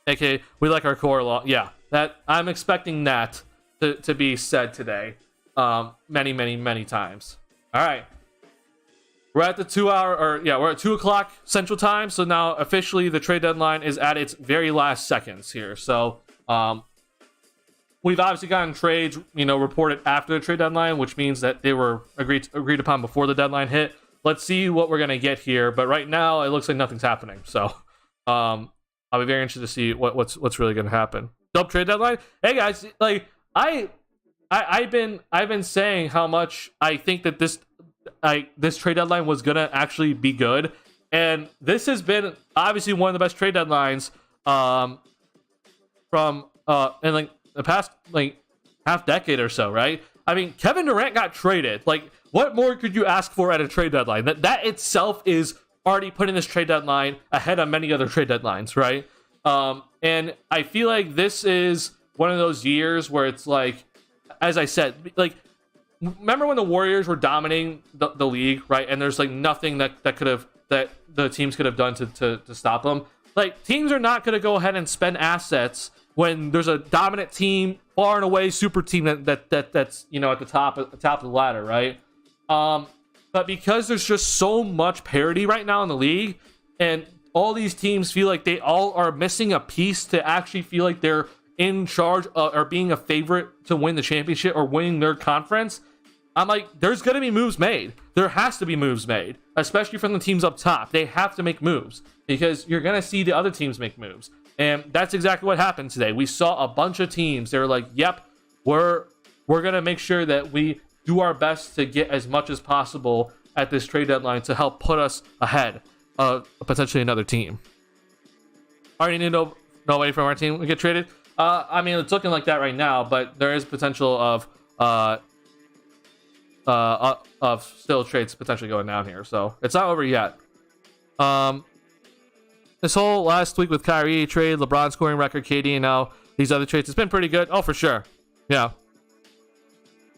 Okay, we like our core law. Yeah, that I'm expecting that to be said today, many times. All right. We're at the 2 hour, we're at 2 o'clock Central Time. So now officially the trade deadline is at its very last seconds here. So we've obviously gotten trades, reported after the trade deadline, which means that they were agreed upon before the deadline hit. Let's see what we're gonna get here. But right now it looks like nothing's happening. So I'll be very interested to see what's really gonna happen. Dope trade deadline. Hey guys, I've been saying how much I think that this trade deadline was gonna actually be good, And this has been obviously one of the best trade deadlines from in like the past like half decade or so, right? I mean, Kevin Durant got traded. Like, what more could you ask for at a trade deadline? That itself is already putting this trade deadline ahead of many other trade deadlines, right? And I feel like this is one of those years where it's like, as I said, like, remember when the Warriors were dominating the league, right? And there's like nothing that the teams could have done to stop them. Like, teams are not going to go ahead and spend assets when there's a dominant team, far and away super team that's you know at the top of the ladder, right? But because there's just so much parity right now in the league, and all these teams feel like they all are missing a piece to actually feel like they're in charge or being a favorite to win the championship or winning their conference, I'm like, there's going to be moves made. There has to be moves made, especially from the teams up top. They have to make moves because you're going to see the other teams make moves. And that's exactly what happened today. We saw a bunch of teams. They were like, yep, we're going to make sure that we do our best to get as much as possible at this trade deadline to help put us ahead of potentially another team. Already need no way from our team to get traded. I mean, it's looking like that right now, but there is potential of still trades potentially going down here, so it's not over yet. This whole last week with Kyrie trade, LeBron scoring record, KD, and now these other trades, it's been pretty good. Oh, for sure. Yeah.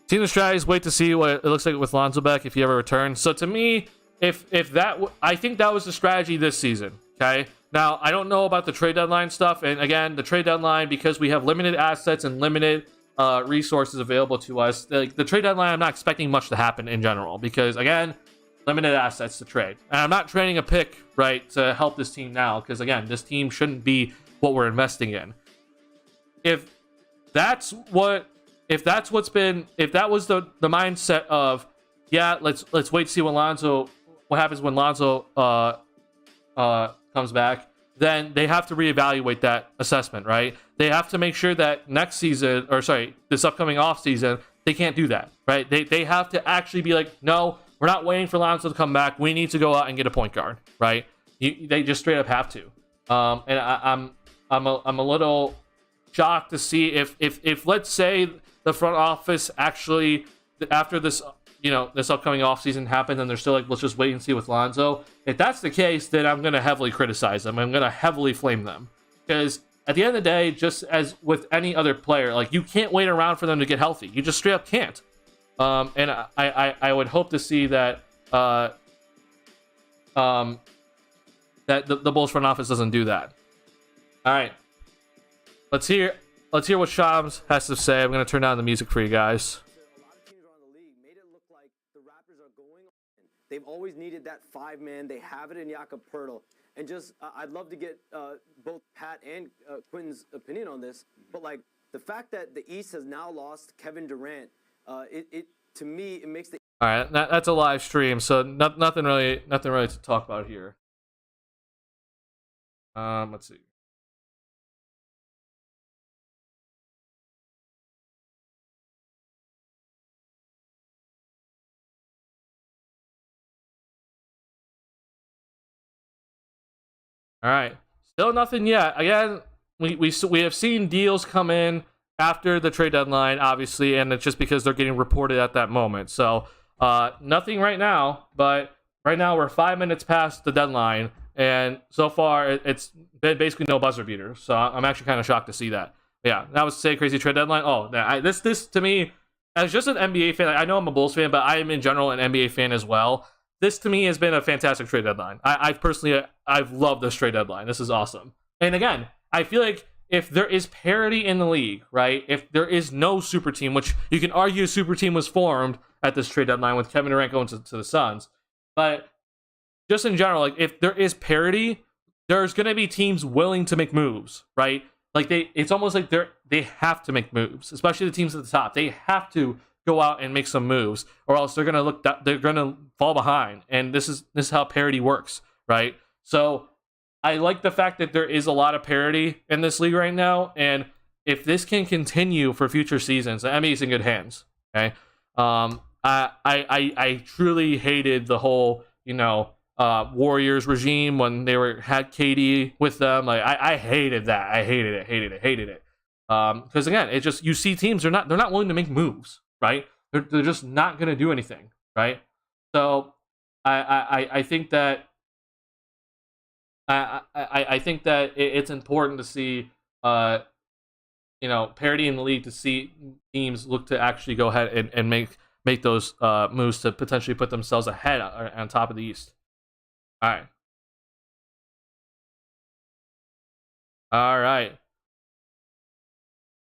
Team the strategies, wait to see what it looks like with Lonzo back if he ever returns. So to me, if that, I think that was the strategy this season. Okay. Now I don't know about the trade deadline stuff, and again, the trade deadline, because we have limited assets and limited resources available to us. The trade deadline, I'm not expecting much to happen in general because again, limited assets to trade, and I'm not trading a pick right to help this team now because again, this team shouldn't be what we're investing in. If that was the mindset of, yeah, let's wait to see what happens when Lonzo comes back, then they have to reevaluate that assessment, right? They have to make sure that this upcoming off season, they can't do that, right? They have to actually be like, no, we're not waiting for Lonzo to come back. We need to go out and get a point guard, right? They just straight up have to. And I'm a little shocked to see if let's say the front office actually, after this, this upcoming offseason happened and they're still like, let's just wait and see with Lonzo. If that's the case, then I'm going to heavily criticize them. I'm going to heavily flame them. Because at the end of the day, just as with any other player, like, you can't wait around for them to get healthy. You just straight up can't. And I would hope to see that that the Bulls front office doesn't do that. All right. Let's hear what Shams has to say. I'm going to turn down the music for you guys. A lot of teams around the league made it look like the Raptors are going. They've always needed that 5-man. They have it in Jakob Poeltl. And just, I'd love to get both Pat and Quentin's opinion on this. But like the fact that the East has now lost Kevin Durant, to me it makes the. All right, that's a live stream, so nothing really to talk about here. Let's see. All right, still nothing yet. Again, we have seen deals come in after the trade deadline, obviously, and it's just because they're getting reported at that moment. So nothing right now, but right now we're 5 minutes past the deadline, and so far it's been basically no buzzer beater. So I'm actually kind of shocked to see that. Yeah, that was say crazy trade deadline. Oh, this to me, as just an NBA fan, I know I'm a Bulls fan, but I am in general an NBA fan as well. This to me has been a fantastic trade deadline. I've loved this trade deadline. This is awesome. And again, I feel like if there is parity in the league, right? If there is no super team, which you can argue a super team was formed at this trade deadline with Kevin Durant going to the Suns, but just in general, like if there is parity, there's going to be teams willing to make moves, right? Like it's almost like they have to make moves, especially the teams at the top. They have to go out and make some moves, or else they're gonna fall behind. And this is how parity works, right? So I like the fact that there is a lot of parity in this league right now, and if this can continue for future seasons, the NBA is in good hands. Okay, I truly hated the whole Warriors regime when they had KD with them. Like I hated that. I hated it. Because again, it just, you see teams, they're not willing to make moves, right? They're just not going to do anything, right? So I think that I think that it's important to see parity in the league, to see teams look to actually go ahead and make those moves to potentially put themselves ahead on top of the East. All right.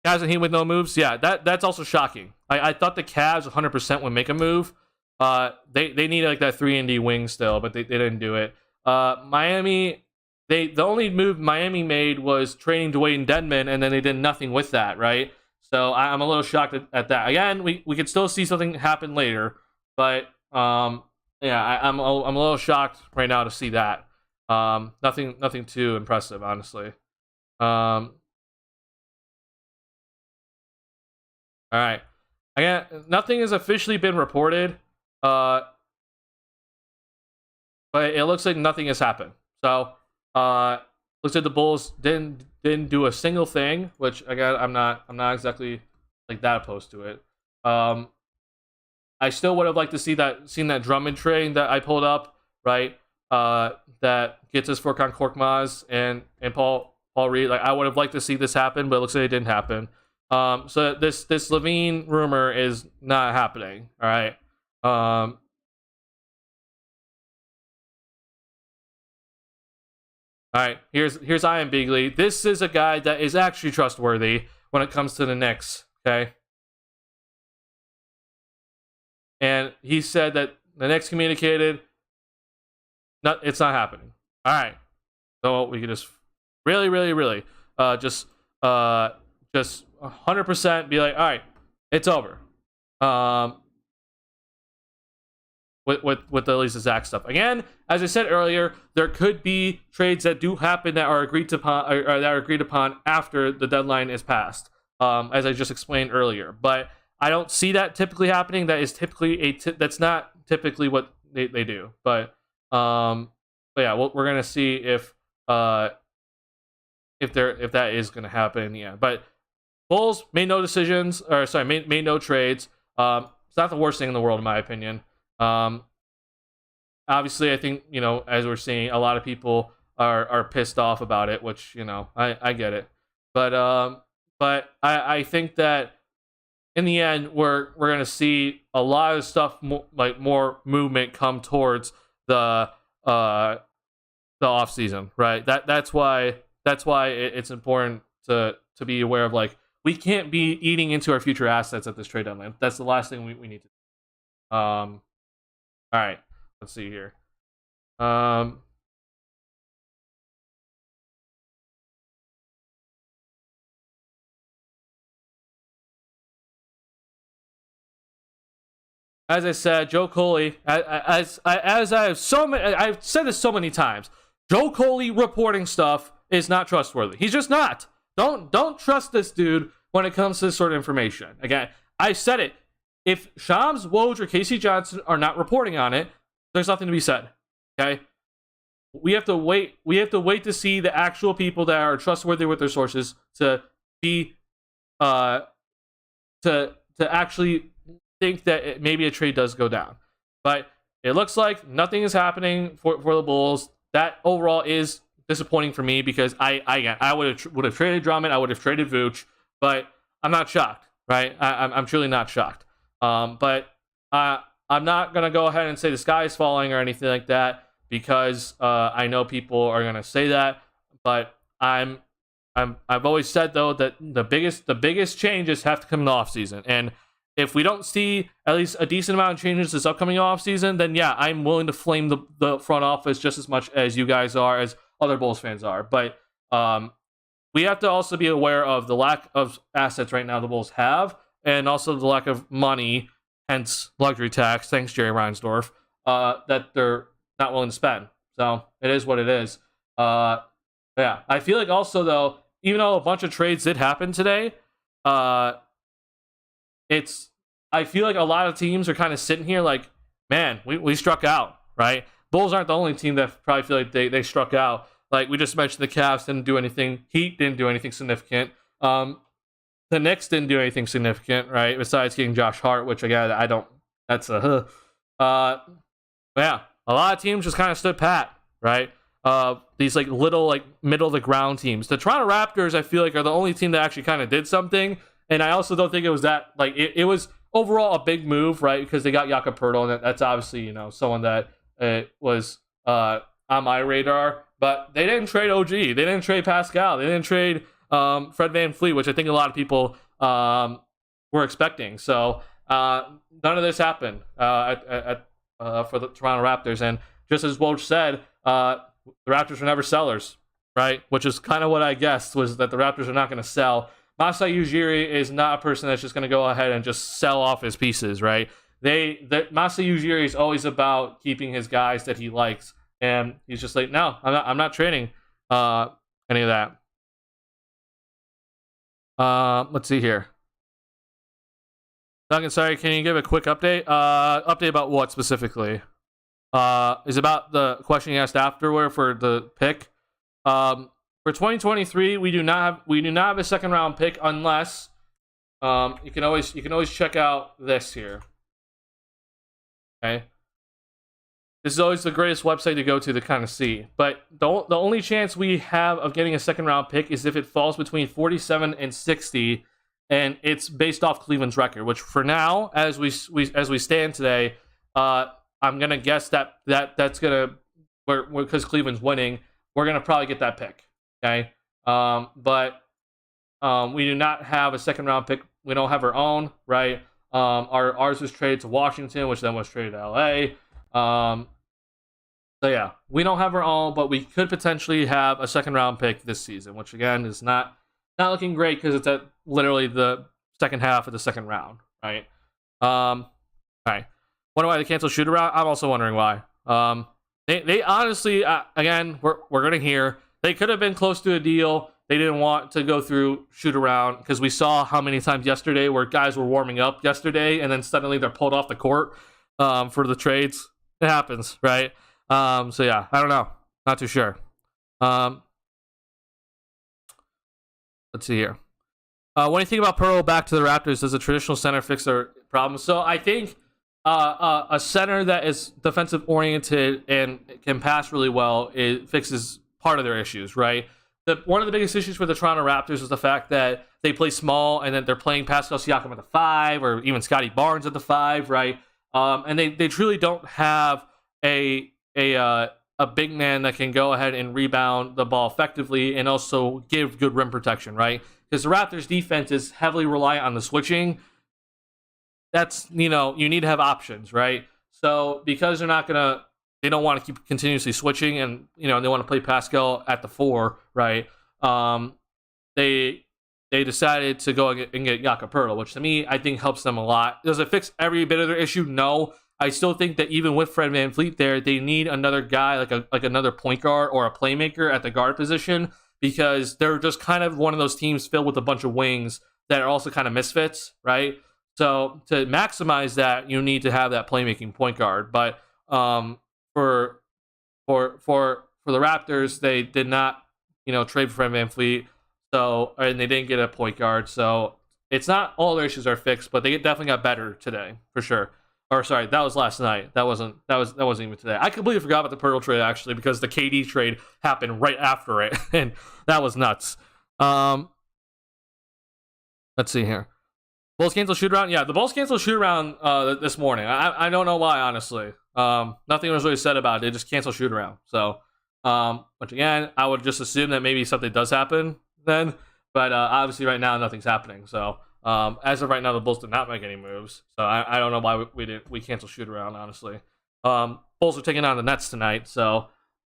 Cavs and Heat with no moves. Yeah, that's also shocking. I thought the Cavs 100% would make a move. They needed like that 3-and-D wing still, but they didn't do it. Miami, the only move Miami made was trading Dwayne Dedmon, and then they did nothing with that, right? So I'm a little shocked at that. Again, we could still see something happen later, but I'm a little shocked right now to see that. Nothing too impressive, honestly. All right. Again, nothing has officially been reported, but it looks like nothing has happened. So, looks like the Bulls didn't do a single thing, which again, I'm not exactly like that opposed to it. I still would have liked to seen that Drummond trade that I pulled up, right? That gets us Furkan Korkmaz and Paul Reed. Like, I would have liked to see this happen, but it looks like it didn't happen. So this Levine rumor is not happening. All right. All right. Here's Ian Beagley. This is a guy that is actually trustworthy when it comes to the Knicks. Okay. And he said that the Knicks communicated, it's not happening. All right. So we can just really just 100% be like, all right, it's over. With the Lisa Zach stuff. Again, as I said earlier, there could be trades that do happen that are agreed upon, or that are agreed upon after the deadline is passed. As I just explained earlier, but I don't see that typically happening. That is typically that's not typically what they do. But yeah, we're gonna see if that is gonna happen. Yeah, but Bulls made no decisions, or sorry, made no trades. It's not the worst thing in the world, in my opinion. Obviously, I think, as we're seeing, a lot of people are pissed off about it, which, I get it. But I think that in the end, we're gonna see a lot of stuff, more movement come towards the off season, right? That's why it's important to be aware of, like, we can't be eating into our future assets at this trade deadline. That's the last thing we need to do. All right, let's see here. As I said, Joe Coley, as I've said this so many times, Joe Coley reporting stuff is not trustworthy. He's just not. Don't trust this dude when it comes to this sort of information. Again, I said it. If Shams, Woj, or Casey Johnson are not reporting on it, there's nothing to be said. Okay? We have to wait. We have to wait to see the actual people that are trustworthy with their sources to be to actually think that maybe a trade does go down. But it looks like nothing is happening for the Bulls. That overall is disappointing for me, because I would have traded Drummond, I would have traded Vooch, but I'm not shocked, right? I'm truly not shocked. But I'm not gonna go ahead and say the sky is falling or anything like that, because I know people are gonna say that. But I've always said, though, that the biggest changes have to come in the offseason. And if we don't see at least a decent amount of changes this upcoming offseason, then yeah, I'm willing to flame the front office just as much as you guys are, as other Bulls fans are. But we have to also be aware of the lack of assets right now the Bulls have, and also the lack of money, hence luxury tax, thanks Jerry Reinsdorf, that they're not willing to spend. So it is what it is. Yeah, I feel like also, though, even though a bunch of trades did happen today, I feel like a lot of teams are kind of sitting here like, man, we struck out, right? Bulls aren't the only team that probably feel like they struck out. Like we just mentioned, the Cavs didn't do anything. Heat didn't do anything significant. The Knicks didn't do anything significant, right? Besides getting Josh Hart, which again, I don't. That's a. Yeah, a lot of teams just kind of stood pat, right? These like little like middle of the ground teams. The Toronto Raptors, I feel like, are the only team that actually kind of did something. And I also don't think it was that like it was overall a big move, right? Because they got Jakob Poeltl, and that's obviously someone that was on my radar. But they didn't trade OG. They didn't trade Pascal. They didn't trade Fred VanVleet, which I think a lot of people were expecting. So none of this happened for the Toronto Raptors. And just as Woj said, the Raptors were never sellers, right? Which is kind of what I guessed, was that the Raptors are not going to sell. Masai Ujiri is not a person that's just going to go ahead and just sell off his pieces, right? Masai Ujiri is always about keeping his guys that he likes. And he's just like, no, I'm not trading any of that. Let's see here. Duncan, sorry, can you give a quick update? Update about what specifically? Is about the question you asked afterward for the pick. For 2023, we do not have a second round pick unless you can always check out this here. Okay. This is always the greatest website to go to kind of see. But the only chance we have of getting a second round pick is if it falls between 47 and 60, and it's based off Cleveland's record. Which for now, as we stand today, I'm gonna guess that's gonna because Cleveland's winning, we're gonna probably get that pick. Okay, but we do not have a second round pick. We don't have our own, right? Ours was traded to Washington, which then was traded to LA. So yeah, we don't have our own, but we could potentially have a second round pick this season, which again is not looking great because it's at literally the second half of the second round, right? Right. Wonder why they canceled shoot around? I'm also wondering why. They honestly, again, we're gonna hear they could have been close to a deal. They didn't want to go through shoot around because we saw how many times yesterday where guys were warming up yesterday and then suddenly they're pulled off the court for the trades. It happens, right? So yeah, I don't know. Not too sure. Let's see here. What do you think about Pearl back to the Raptors? Does a traditional center fix their problem? So I think a center that is defensive oriented and can pass really well, it fixes part of their issues, right? One of the biggest issues for the Toronto Raptors is the fact that they play small and then they're playing Pascal Siakam at the 5 or even Scotty Barnes at the 5, right? And they truly don't have a big man that can go ahead and rebound the ball effectively and also give good rim protection, right? Because the Raptors defense is heavily reliant on the switching. That's, you need to have options, right? So because they don't want to keep continuously switching and, they want to play Pascal at the 4, right? They decided to go and get Jakob Poeltl, which to me, I think helps them a lot. Does it fix every bit of their issue? No. I still think that even with Fred VanVleet there, they need another guy, like another point guard or a playmaker at the guard position, because they're just kind of one of those teams filled with a bunch of wings that are also kind of misfits, right? So to maximize that, you need to have that playmaking point guard. But for the Raptors, they did not, trade for Fred VanVleet, and they didn't get a point guard. So it's not all their issues are fixed, but they definitely got better today for sure. Or sorry, that was last night. That wasn't even today. I completely forgot about the Poeltl trade actually because the KD trade happened right after it, and that was nuts. Let's see here. Bulls cancel shoot around. Yeah, the Bulls canceled shoot around this morning. I don't know why, honestly. Nothing was really said about it. They just canceled shoot around. So, which again, I would just assume that maybe something does happen then. But obviously, right now, nothing's happening. So. As of right now, the Bulls did not make any moves, so I don't know why we canceled shoot around. Honestly, Bulls are taking on the Nets tonight, so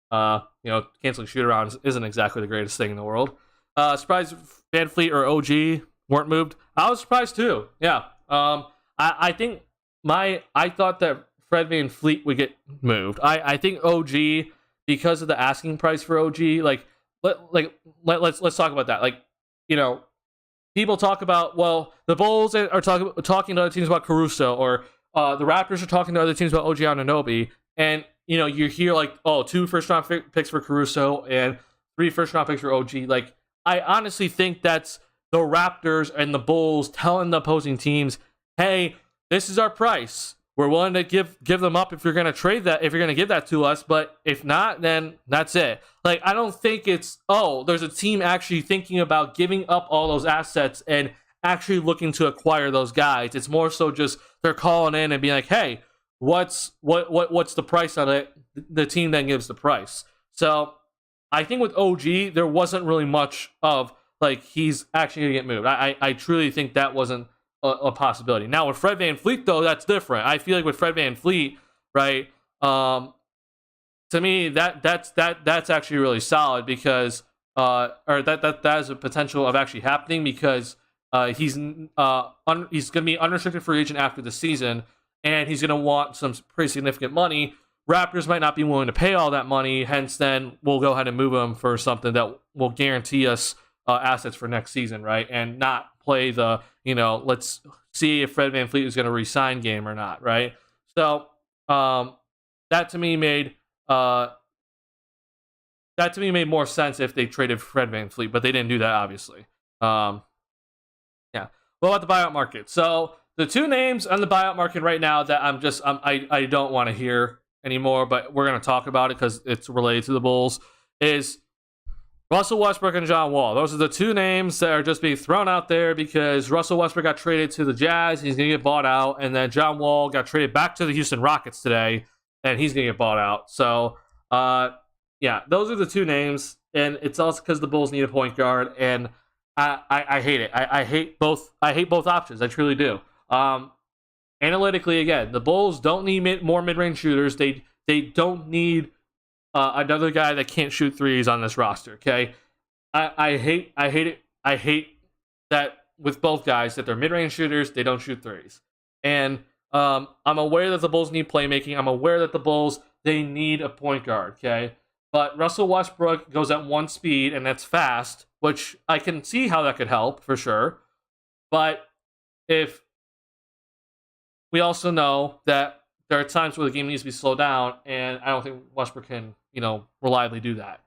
canceling shoot around isn't exactly the greatest thing in the world. Surprised VanVleet or OG weren't moved. I was surprised too. Yeah, I think I thought that Fred VanVleet would get moved. I think OG, because of the asking price for OG, let's talk about that. People talk about, well, the Bulls are talking to other teams about Caruso, or the Raptors are talking to other teams about OG Anunoby. And, you hear like, oh, 2 first-round picks for Caruso and 3 first-round picks for OG. Like, I honestly think that's the Raptors and the Bulls telling the opposing teams, hey, this is our price. We're willing to give them up if you're going to trade that, if you're going to give that to us. But if not, then that's it. Like, I don't think it's, oh, there's a team actually thinking about giving up all those assets and actually looking to acquire those guys. It's more so just they're calling in and being like, hey, what's the price on it? The team then gives the price. So I think with OG, there wasn't really much of, like, he's actually going to get moved. I truly think that wasn't a possibility. Now with Fred VanVleet, though, that's different. I feel like with Fred VanVleet, right, to me that's actually really solid because or that has a potential of actually happening because he's going to be unrestricted free agent after the season, and he's going to want some pretty significant money. Raptors might not be willing to pay all that money, hence then we'll go ahead and move him for something that will guarantee us assets for next season, right? And not play the, let's see if Fred VanVleet is going to re-sign game or not, right? So that to me made more sense if they traded Fred VanVleet, but they didn't do that, obviously. Yeah. What about the buyout market? So the 2 names on the buyout market right now that I don't want to hear anymore, but we're going to talk about it because it's related to the Bulls, is Russell Westbrook and John Wall. Those are the 2 names that are just being thrown out there because Russell Westbrook got traded to the Jazz. He's going to get bought out. And then John Wall got traded back to the Houston Rockets today, and he's going to get bought out. So, yeah, those are the 2 names. And it's also because the Bulls need a point guard. And I hate it. I hate both options. I truly do. Analytically, again, the Bulls don't need more mid-range shooters. They don't need another guy that can't shoot threes on this roster. Okay, I hate it. I hate that with both guys that they're mid-range shooters. They don't shoot threes, and I'm aware that the Bulls need playmaking. I'm aware that the Bulls, they need a point guard. Okay, but Russell Westbrook goes at 1 speed, and that's fast, which I can see how that could help for sure. But if we also know that there are times where the game needs to be slowed down, and I don't think Westbrook can, reliably do that.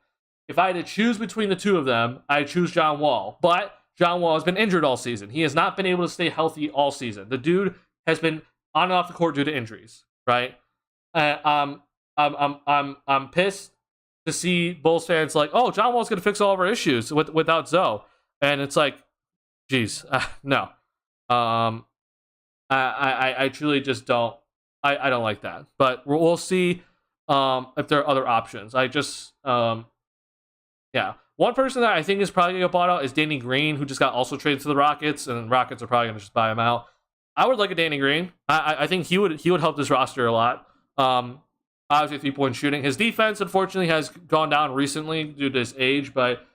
If I had to choose between the 2 of them, I'd choose John Wall. But John Wall has been injured all season. He has not been able to stay healthy all season. The dude has been on and off the court due to injuries, right? I'm pissed to see Bulls fans like, oh, John Wall's going to fix all of our issues without Zoe. And it's like, geez, no. I truly just don't. I don't like that. But we'll see if there are other options. Yeah. One person that I think is probably going to get bought out is Danny Green, who just got also traded to the Rockets, and the Rockets are probably going to just buy him out. I would like a Danny Green. I think he would help this roster a lot. Obviously, 3-point shooting. His defense, unfortunately, has gone down recently due to his age, but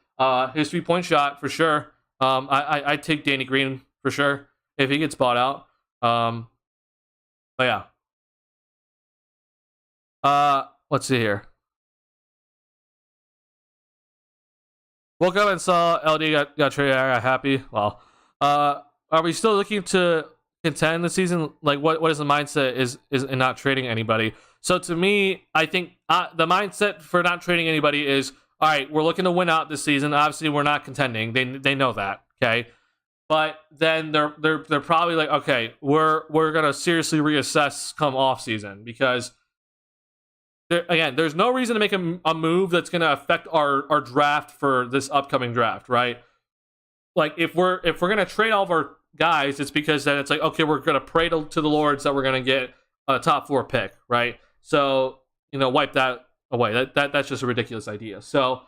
his 3-point shot, for sure. I'd take Danny Green, for sure, if he gets bought out. But yeah. Let's see here. Woke up and saw LD got traded. I got happy. Well, are we still looking to contend this season? Like, what is the mindset is in not trading anybody? So to me, I think the mindset for not trading anybody is, all right, we're looking to win out this season. Obviously, we're not contending. They know that. Okay. But then they're probably like, okay, we're gonna seriously reassess come off season because there's no reason to make a move that's gonna affect our draft for this upcoming draft, right? Like if we're gonna trade all of our guys, it's because then it's like, okay, we're gonna pray to the Lords that we're gonna get a top 4 pick, right? So wipe that away. That's just a ridiculous idea. So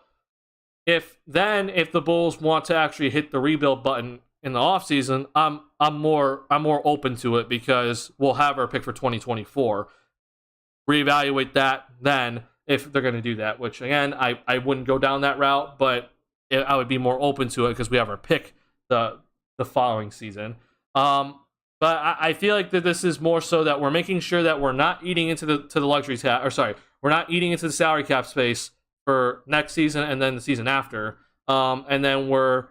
if the Bulls want to actually hit the rebuild button in the offseason, I'm more open to it because we'll have our pick for 2024. Reevaluate that then if they're going to do that, which again, I wouldn't go down that route, but I would be more open to it because we have our pick the following season. But I feel like that this is more so that we're making sure that we're not eating into the luxury cap, or sorry, we're not eating into the salary cap space for next season and then the season after. And then we're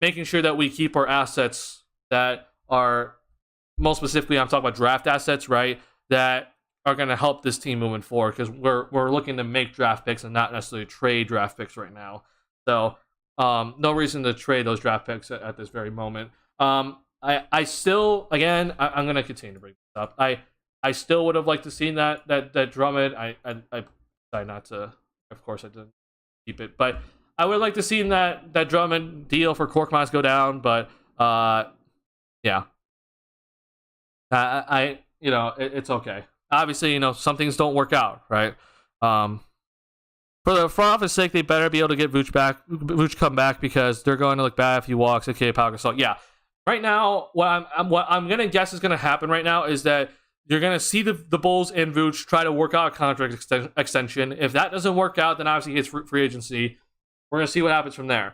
making sure that we keep our assets that are, most specifically, I'm talking about draft assets, right? That are going to help this team moving forward, because we're looking to make draft picks and not necessarily trade draft picks right now. So no reason to trade those draft picks at this very moment. I still, again, I'm going to continue to bring this up. I still would have liked to seen that Drummond. I decided not to. Of course, I didn't keep it, but I would like to see that Drummond deal for Korkmaz go down. But yeah, it's okay. Obviously, some things don't work out, right? For the front office sake, they better be able to get Vooch come back, because they're going to look bad if he walks. Okay, Pau Gasol. Yeah. Right now, what I'm gonna guess is gonna happen right now is that you're gonna see the Bulls and Vooch try to work out a contract extension. If that doesn't work out, then obviously it's free agency. We're gonna see what happens from there.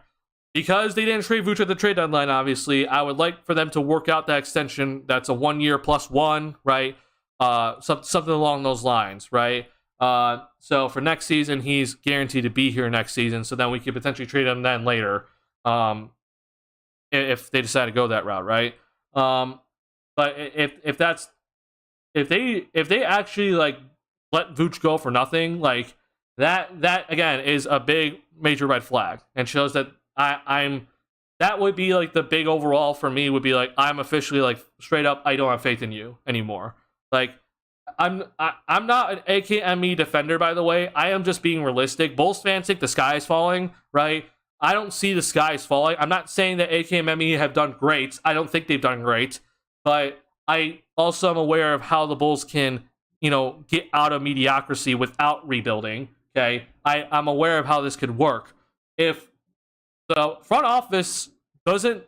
Because they didn't trade Vooch at the trade deadline, obviously, I would like for them to work out that extension. That's a 1 year plus one, right? Something along those lines, right? So for next season, he's guaranteed to be here next season. So then we could potentially trade him then later, if they decide to go that route, right? But if they actually like let Vooch go for nothing, like that again is a big major red flag, and shows that I'm that would be like the big overall for me would be like, I'm officially like straight up, I don't have faith in you anymore. Like I'm not an AKME defender, by the way. I am just being realistic. Bulls fans think the sky is falling, right? I don't see the sky is falling. I'm not saying that AKME have done great. I don't think they've done great, but I also am aware of how the Bulls can, get out of mediocrity without rebuilding. Okay, I'm aware of how this could work. If the front office doesn't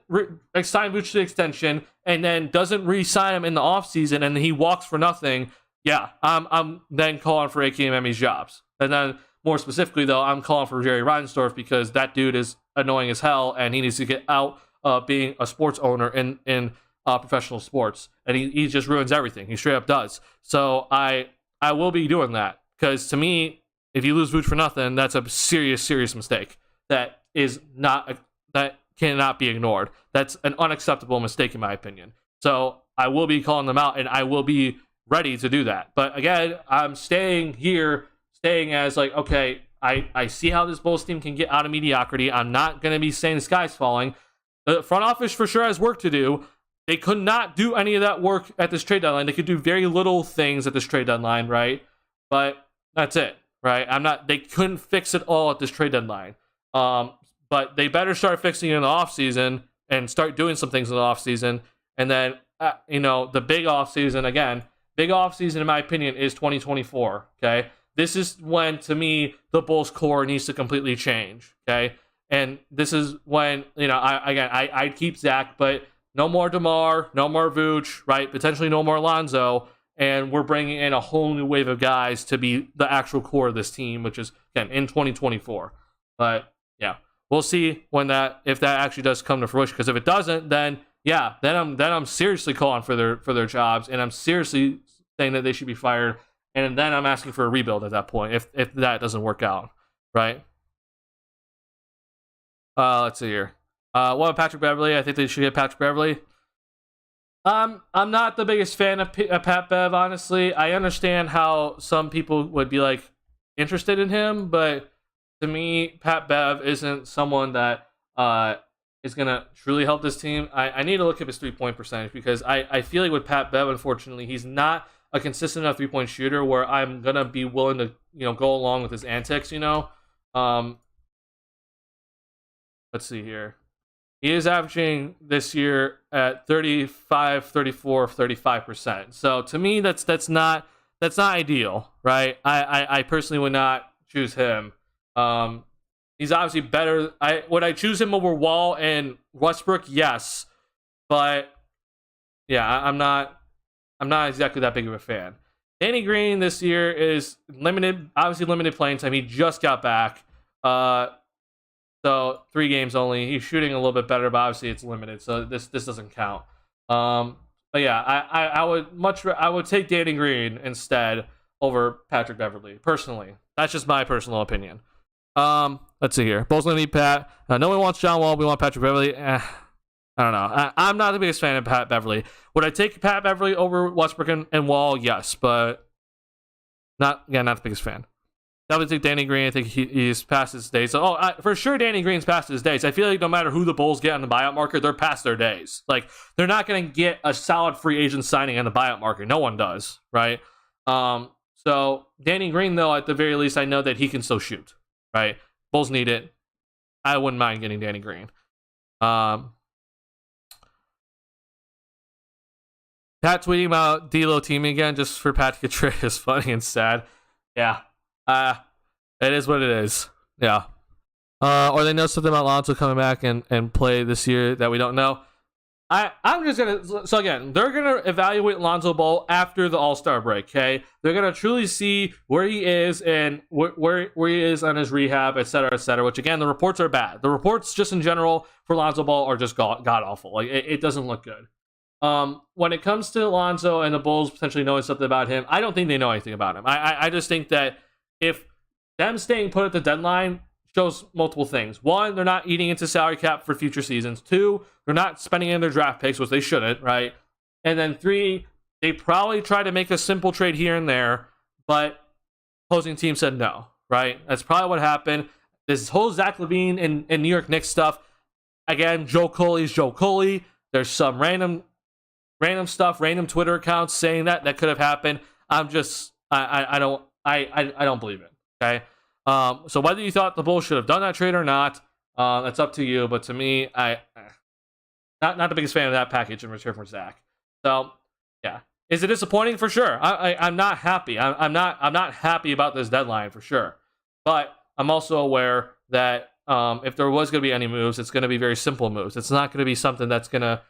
sign Vooch to the extension and then doesn't re-sign him in the offseason and he walks for nothing, yeah, I'm then calling for AKME's jobs. And then more specifically, though, I'm calling for Jerry Reinsdorf, because that dude is annoying as hell, and he needs to get out of being a sports owner in professional sports. And he just ruins everything. He straight up does. So I will be doing that, because to me, if you lose Vooch for nothing, that's a serious mistake. That cannot be ignored. That's an unacceptable mistake, in my opinion. So I will be calling them out, and I will be ready to do that. But again, I'm staying as like, okay, I see how this Bulls team can get out of mediocrity. I'm not going to be saying the sky's falling. The front office for sure has work to do. They could not do any of that work at this trade deadline. They could do very little things at this trade deadline, right? But that's it, right? They couldn't fix it all at this trade deadline. But they better start fixing it in the offseason and start doing some things in the offseason. And then, the big offseason, in my opinion, is 2024, okay? This is when, to me, the Bulls core needs to completely change, okay? And this is when, I'd keep Zach, but no more DeMar, no more Vooch, right? Potentially no more Lonzo. And we're bringing in a whole new wave of guys to be the actual core of this team, which is, again, in 2024. But, yeah, we'll see if that actually does come to fruition. Because if it doesn't, then I'm seriously calling for their jobs, and I'm seriously saying that they should be fired. And then I'm asking for a rebuild at that point if that doesn't work out, right? Let's see here. What about Patrick Beverley? I think they should get Patrick Beverley. I'm not the biggest fan of Pat Bev, honestly. I understand how some people would be like interested in him, but to me, Pat Bev isn't someone that is gonna truly help this team. I need to look at his 3-point percentage, because I feel like with Pat Bev, unfortunately, he's not a consistent enough 3-point shooter where I'm gonna be willing to go along with his antics. Let's see here. He is averaging this year at 35, 34, 35%. So to me, that's not ideal, right? I personally would not choose him. He's obviously better. Would I choose him over Wall and Westbrook? Yes, but yeah, I'm not exactly that big of a fan. Danny Green this year is limited playing time. He just got back. So 3 games only. He's shooting a little bit better, but obviously it's limited, so this doesn't count. But yeah, I would take Danny Green instead over Patrick Beverley personally. That's just my personal opinion. Let's see here. Bulls gonna need Pat. No one wants John Wall. We want Patrick Beverley. I don't know. I'm not the biggest fan of Pat Beverley. Would I take Pat Beverley over Westbrook and Wall? Yes, but not the biggest fan. Definitely think Danny Green. I think he's past his days. So, for sure, Danny Green's past his days. I feel like no matter who the Bulls get on the buyout market, they're past their days. Like, they're not going to get a solid free agent signing on the buyout market. No one does, right? So Danny Green, though, at the very least, I know that he can still shoot, right? Bulls need it. I wouldn't mind getting Danny Green. Pat tweeting about D'Lo teaming again just for Pat to get traded is funny and sad. Yeah. It is what it is. Yeah. Or they know something about Lonzo coming back and play this year that we don't know. I'm just gonna. So again, they're gonna evaluate Lonzo Ball after the All-Star break. Okay, they're gonna truly see where he is and where he is on his rehab, et cetera, et cetera. Which again, the reports are bad. The reports just in general for Lonzo Ball are just god awful. Like it doesn't look good. When it comes to Lonzo and the Bulls potentially knowing something about him, I don't think they know anything about him. I just think that if them staying put at the deadline shows multiple things. One, they're not eating into salary cap for future seasons. Two, they're not spending in their draft picks, which they shouldn't, right? And then three, they probably tried to make a simple trade here and there, but opposing team said no, right? That's probably what happened. This whole Zach LaVine and New York Knicks stuff, again, Joe Coley's Joe Coley. There's some random stuff, random Twitter accounts saying that could have happened. I don't believe it, okay? So whether you thought the Bulls should have done that trade or not, that's up to you. But to me, not the biggest fan of that package in return for Zach. So yeah, is it disappointing? For sure. I'm not happy. I'm not happy about this deadline for sure. But I'm also aware that if there was going to be any moves, it's going to be very simple moves. It's not going to be something that's going to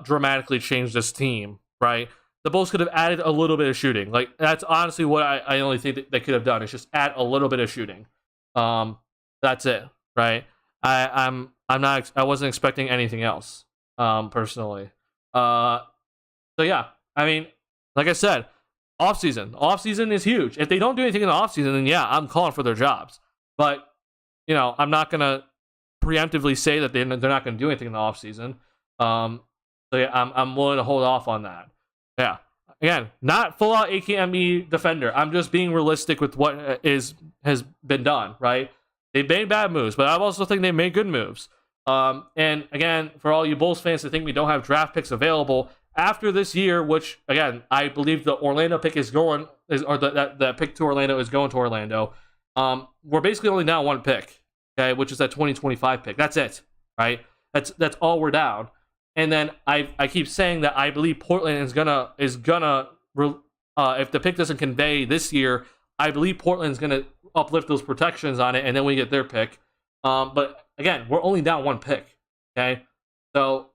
dramatically change this team, right? The Bulls could have added a little bit of shooting. Like, that's honestly what I only think that they could have done, is just add a little bit of shooting. That's it, right? I wasn't expecting anything else, personally. So yeah, I mean, like I said, offseason is huge. If they don't do anything in the offseason, then yeah, I'm calling for their jobs. But, you know, I'm not gonna preemptively say that they're not gonna do anything in the offseason. So yeah, I'm willing to hold off on that. Yeah. Again, not full out AKME defender. I'm just being realistic with what has been done, right? They've made bad moves, but I also think they made good moves. And again, for all you Bulls fans that think we don't have draft picks available after this year, which again, I believe the Orlando pick the pick to Orlando is going to Orlando. We're basically only down one pick, okay, which is that 2025 pick. That's it, right? That's all we're down. And then I keep saying that I believe Portland is gonna if the pick doesn't convey this year, I believe Portland's gonna uplift those protections on it, and then we get their pick. But again, we're only down one pick. Okay, so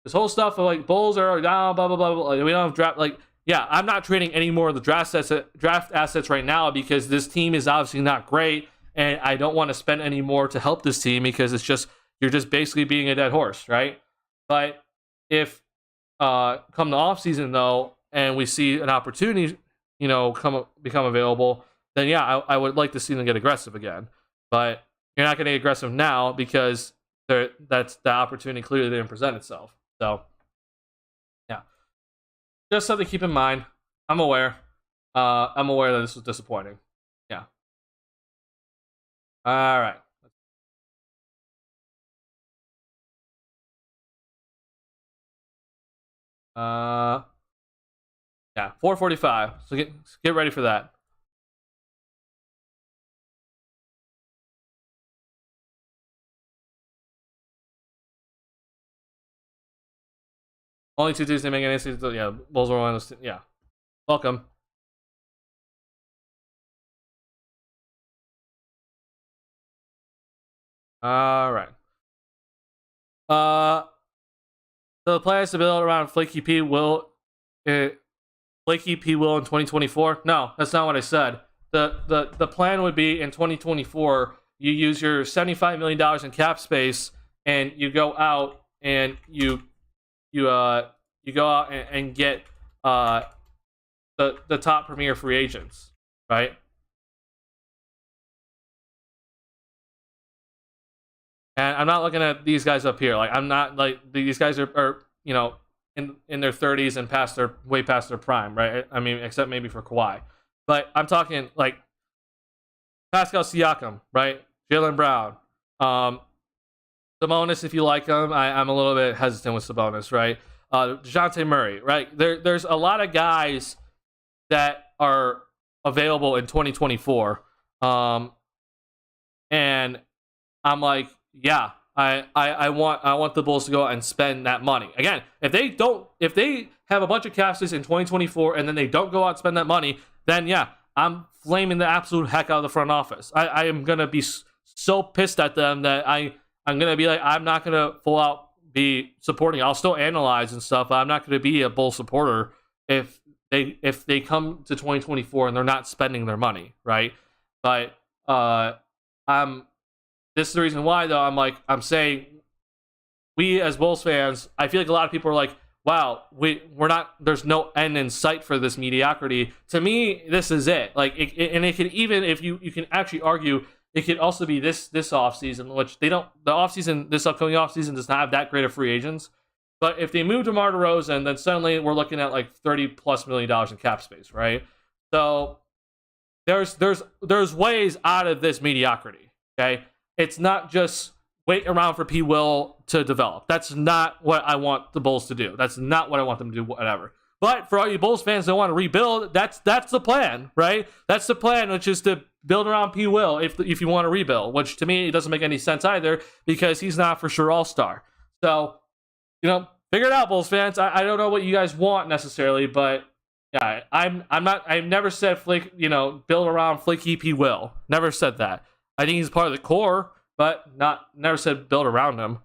this whole stuff of like Bulls are down, blah blah blah blah. We don't have draft. Like, yeah, I'm not trading any more of the draft assets right now because this team is obviously not great, and I don't want to spend any more to help this team because you're just basically being a dead horse, right? But if come the offseason, though, and we see an opportunity, become available, then yeah, I would like to see them get aggressive again. But you're not going to get aggressive now because that's the opportunity clearly didn't present itself. So, yeah. Just something to keep in mind. I'm aware. I'm aware that this was disappointing. Yeah. All right. Yeah, 4:45. So get ready for that. Only 2 Tuesday making any season. Yeah, Bulls are on. Yeah, welcome. All right. So the plan is to build around Flaky P will in 2024. No, that's not what I said. The plan would be in 2024. You use your $75 million in cap space, and you go out and you go out and get the top premier free agents, right? And I'm not looking at these guys up here. Like, I'm not like these guys are in their 30s and way past their prime, right? I mean, except maybe for Kawhi. But I'm talking like Pascal Siakam, right? Jaylen Brown, Sabonis, if you like him. I'm a little bit hesitant with Sabonis, right? DeJounte Murray, right? There's a lot of guys that are available in 2024. And I'm like, yeah, I want the Bulls to go out and spend that money. Again, if they have a bunch of cap space in 2024 and then they don't go out and spend that money, then yeah, I'm flaming the absolute heck out of the front office. I am gonna be so pissed at them that I'm gonna be like, I'm not gonna full out be supporting. I'll still analyze and stuff, but I'm not gonna be a Bull supporter if they come to 2024 and they're not spending their money, right? But this is the reason why, though. I'm saying we as Bulls fans, I feel like a lot of people are like, wow, we're not, there's no end in sight for this mediocrity. To me, this is it. Like, and it could even, if you can actually argue, it could also be this offseason, which they don't, the offseason, this upcoming offseason does not have that great of free agents. But if they move DeMar DeRozan, then suddenly we're looking at like $30+ million in cap space, right? So there's ways out of this mediocrity, okay? It's not just wait around for P. Will to develop. That's not what I want the Bulls to do. That's not what I want them to do, whatever. But for all you Bulls fans that want to rebuild, that's the plan, right? That's the plan, which is to build around P. Will if you want to rebuild, which to me, it doesn't make any sense either because he's not for sure all-star. So, figure it out, Bulls fans. I don't know what you guys want necessarily, but yeah, I've never said build around flaky P. Will. Never said that. I think he's part of the core, but never said build around him.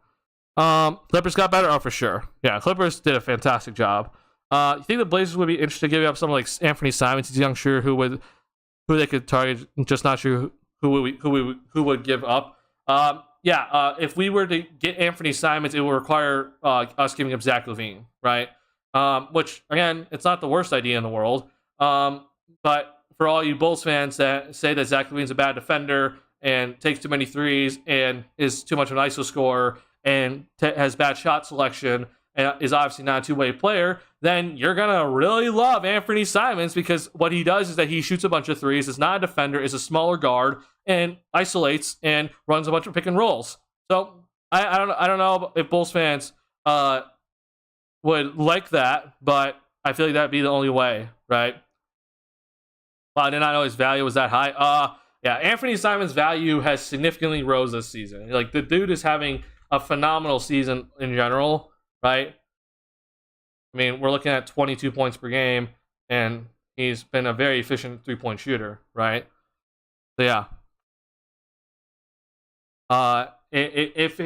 Clippers got better, for sure. Yeah, Clippers did a fantastic job. You think the Blazers would be interested in giving up someone like Anthony Simons? He's a young shooter who they could target. Just not sure who would give up. If we were to get Anthony Simons, it would require us giving up Zach LaVine, right? Which again, it's not the worst idea in the world. But for all you Bulls fans that say that Zach LaVine's a bad defender and takes too many threes and is too much of an ISO scorer and has bad shot selection and is obviously not a two-way player, then you're going to really love Anthony Simons because what he does is that he shoots a bunch of threes, is not a defender, is a smaller guard, and isolates and runs a bunch of pick and rolls. So I don't know if Bulls fans would like that, but I feel like that'd be the only way, right? Well, I did not know his value was that high. Yeah, Anthony Simons' value has significantly rose this season. Like, the dude is having a phenomenal season in general, right? I mean, we're looking at 22 points per game, and he's been a very efficient three-point shooter, right? So yeah. If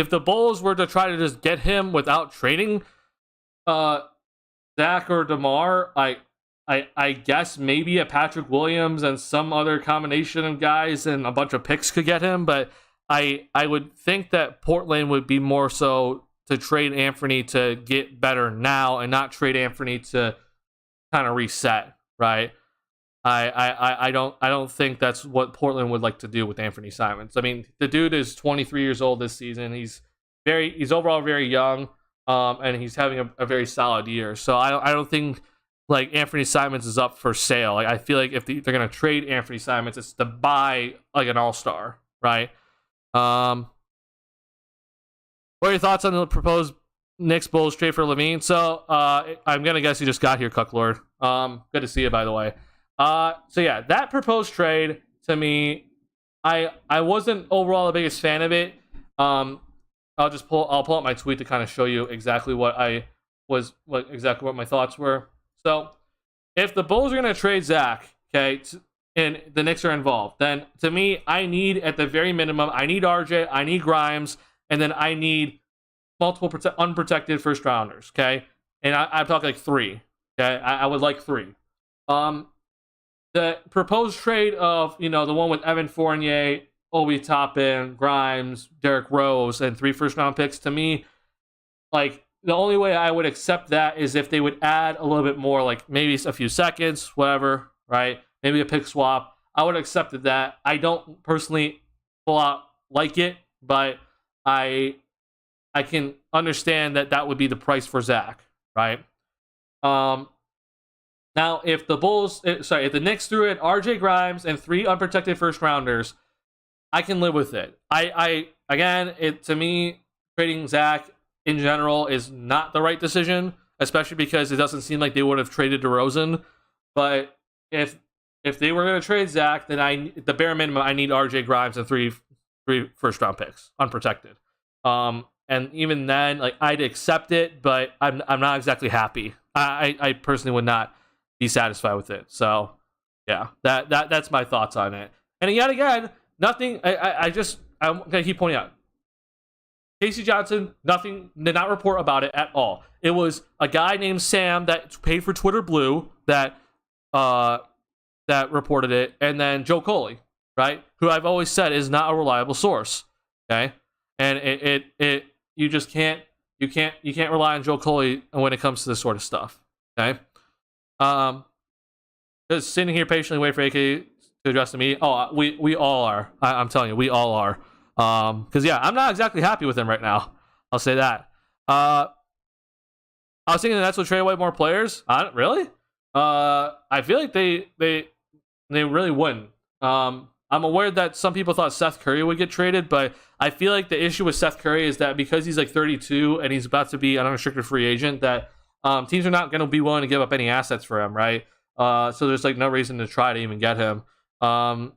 the Bulls were to try to just get him without trading Zach or DeMar, I guess maybe a Patrick Williams and some other combination of guys and a bunch of picks could get him, but I would think that Portland would be more so to trade Anthony to get better now and not trade Anthony to kind of reset, right? I don't think that's what Portland would like to do with Anthony Simons. I mean, the dude is 23 years old this season. He's overall very young, and he's having a very solid year. So I don't think like Anthony Simons is up for sale. Like, I feel like if they're gonna trade Anthony Simons, it's to buy like an all-star, right? What are your thoughts on the proposed Knicks Bulls trade for LaVine? So I'm gonna guess you just got here, Cucklord. Good to see you, by the way. So yeah, that proposed trade to me, I wasn't overall the biggest fan of it. I'll pull up my tweet to kind of show you exactly what my thoughts were. So if the Bulls are going to trade Zach, okay, and the Knicks are involved, then to me, I need at the very minimum, I need RJ, I need Grimes, and then I need multiple unprotected first rounders, okay? And I'm talking like 3, okay? I would like 3. The proposed trade of, the one with Evan Fournier, Obi Toppin, Grimes, Derrick Rose, and 3 first-round picks, to me, like, the only way I would accept that is if they would add a little bit more, like maybe a few seconds, whatever, right? Maybe a pick swap. I would have accepted that. I don't personally pull out like it, but I can understand that would be the price for Zach, right? Now, if the Knicks threw in RJ Grimes and 3 unprotected first rounders, I can live with it. To me, trading Zach in general is not the right decision, especially because it doesn't seem like they would have traded DeRozan. But if they were going to trade Zach, then the bare minimum, I need RJ Grimes and three first round picks, unprotected. And even then, like, I'd accept it, but I'm not exactly happy. I personally would not be satisfied with it. So yeah, that's my thoughts on it. And yet again, nothing. I'm gonna keep pointing out. Casey Johnson, nothing, did not report about it at all. It was a guy named Sam that paid for Twitter Blue that reported it, and then Joe Coley, right? Who I've always said is not a reliable source. Okay, and you just can't rely on Joe Coley when it comes to this sort of stuff. Okay, just sitting here patiently waiting for AK to address the media. Oh, we all are. I'm telling you, we all are. Because yeah, I'm not exactly happy with him right now. I'll say that. I was thinking the Nets would trade away more players. Really? I feel like they really wouldn't. I'm aware that some people thought Seth Curry would get traded, but I feel like the issue with Seth Curry is that because he's like 32 and he's about to be an unrestricted free agent, that teams are not going to be willing to give up any assets for him, right? So there's like no reason to try to even get him. But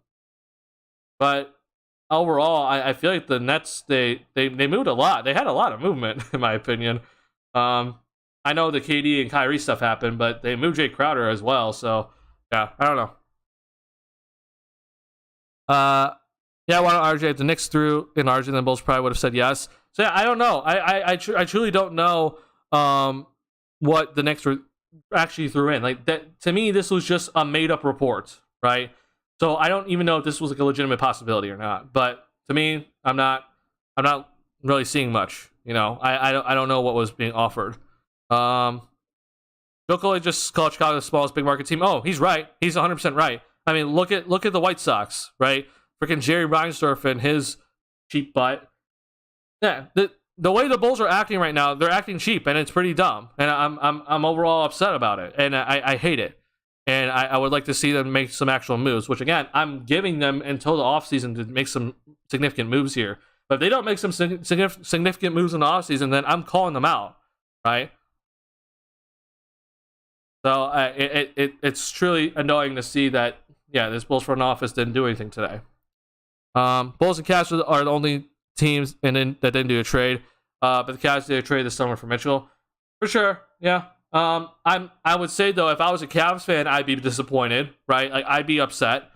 overall, I feel like the Nets, they moved a lot. They had a lot of movement, in my opinion. I know the KD and Kyrie stuff happened, but they moved Jay Crowder as well. So yeah, I don't know. Yeah, why don't RJ? If the Knicks threw in RJ, then the Bulls probably would have said yes. So yeah, I don't know. I truly don't know what the Knicks were actually threw in. Like, that, to me, this was just a made up report, right? So I don't even know if this was like a legitimate possibility or not. But to me, I'm not really seeing much. You know, I don't know what was being offered. Joe Coley just called Chicago the smallest big market team. Oh, he's right. He's 100% right. I mean, look at the White Sox, right? Freaking Jerry Reinsdorf and his cheap butt. Yeah, the way the Bulls are acting right now, they're acting cheap, and it's pretty dumb. And I'm overall upset about it, and I hate it. And I would like to see them make some actual moves, which, again, I'm giving them until the offseason to make some significant moves here. But if they don't make some significant moves in the offseason, then I'm calling them out, right? So it's truly annoying to see that, yeah, this Bulls front office didn't do anything today. Bulls and Cavs are the only teams that didn't do a trade. But the Cavs did a trade this summer for Mitchell. For sure, yeah. I would say, though, if I was a Cavs fan, I'd be disappointed, right? Like, I'd be upset.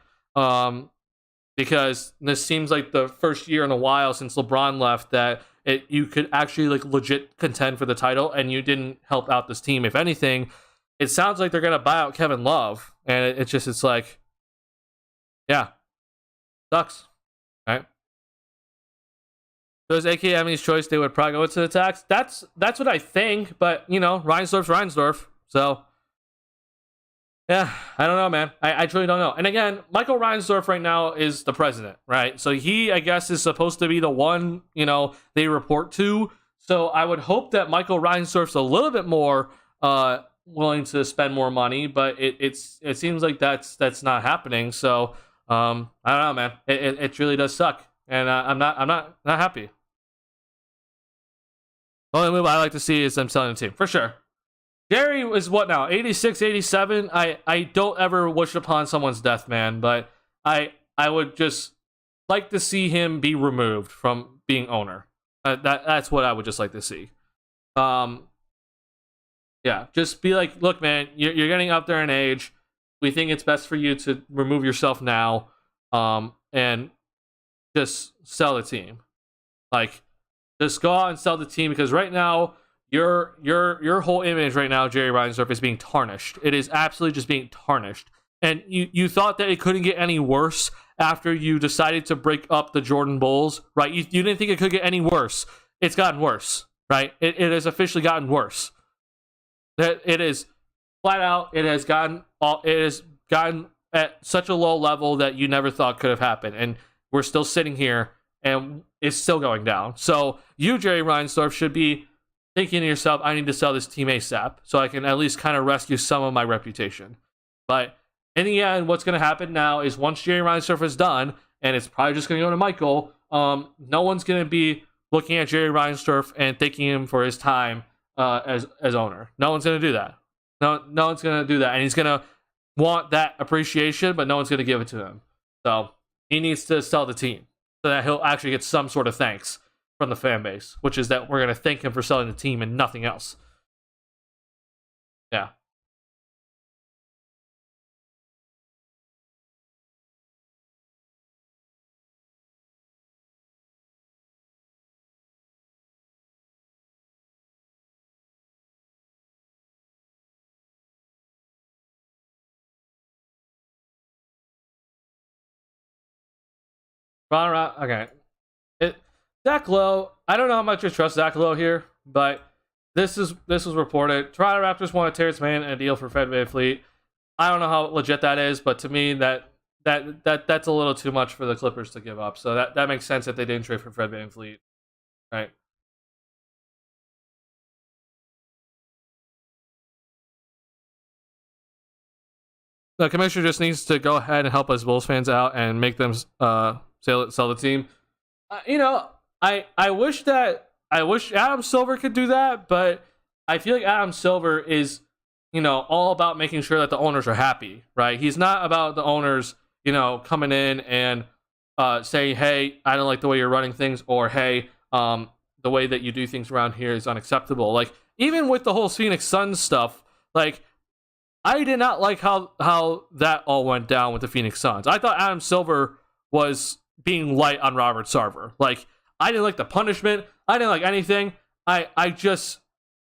Because this seems like the first year in a while since LeBron left that you could actually like legit contend for the title, and you didn't help out this team. If anything, it sounds like they're gonna buy out Kevin Love, and it's like, yeah, sucks, right? Does AK have any choice? They would probably go into the tax. That's what I think, but you know, Reinsdorf. So yeah, I don't know, man. I truly don't know. And again, Michael Reinsdorf right now is the president, right? So he, I guess, is supposed to be the one, you know, they report to. So I would hope that Michael Reinsdorf's a little bit more willing to spend more money, but it seems like that's not happening. So I don't know, man. It really does suck, and I'm not happy. The only move I like to see is them selling the team, for sure. Jerry is what now? 86, 87? I don't ever wish upon someone's death, man, but I would just like to see him be removed from being owner. That's what I would just like to see. Yeah, just be like, look, man, you're getting up there in age. We think it's best for you to remove yourself now, and just sell the team. Like, just go out and sell the team, because right now, your whole image right now, Jerry Reinsdorf, is being tarnished. It is absolutely just being tarnished. And you thought that it couldn't get any worse after you decided to break up the Jordan Bulls, right? You didn't think it could get any worse. It's gotten worse, right? It has officially gotten worse. It is flat out. It has gotten at such a low level that you never thought could have happened. And we're still sitting here, and it's still going down. So you, Jerry Reinsdorf, should be thinking to yourself, I need to sell this team ASAP so I can at least kind of rescue some of my reputation. But in the end, what's going to happen now is once Jerry Reinsdorf is done, and it's probably just going to go to Michael, no one's going to be looking at Jerry Reinsdorf and thanking him for his time as owner. No one's going to do that. No one's going to do that. And he's going to want that appreciation, but no one's going to give it to him. So he needs to sell the team so that he'll actually get some sort of thanks from the fan base, which is that we're going to thank him for selling the team and nothing else. Yeah. Okay. Zach Lowe, I don't know how much you trust Zach Lowe here, but this was reported. Toronto Raptors wanted Terrence Mann and a deal for Fred VanVleet. I don't know how legit that is, but to me that's a little too much for the Clippers to give up. So that makes sense that they didn't trade for Fred VanVleet. Right. The commissioner just needs to go ahead and help us Bulls fans out and make them sell the team. I wish Adam Silver could do that, but I feel like Adam Silver is, all about making sure that the owners are happy, right? He's not about the owners, coming in and saying, hey, I don't like the way you're running things, or hey, the way that you do things around here is unacceptable. Like, even with the whole Phoenix Suns stuff, like, I did not like how that all went down with the Phoenix Suns. I thought Adam Silver was being light on Robert Sarver. Like, I didn't like the punishment. I didn't like anything. I just,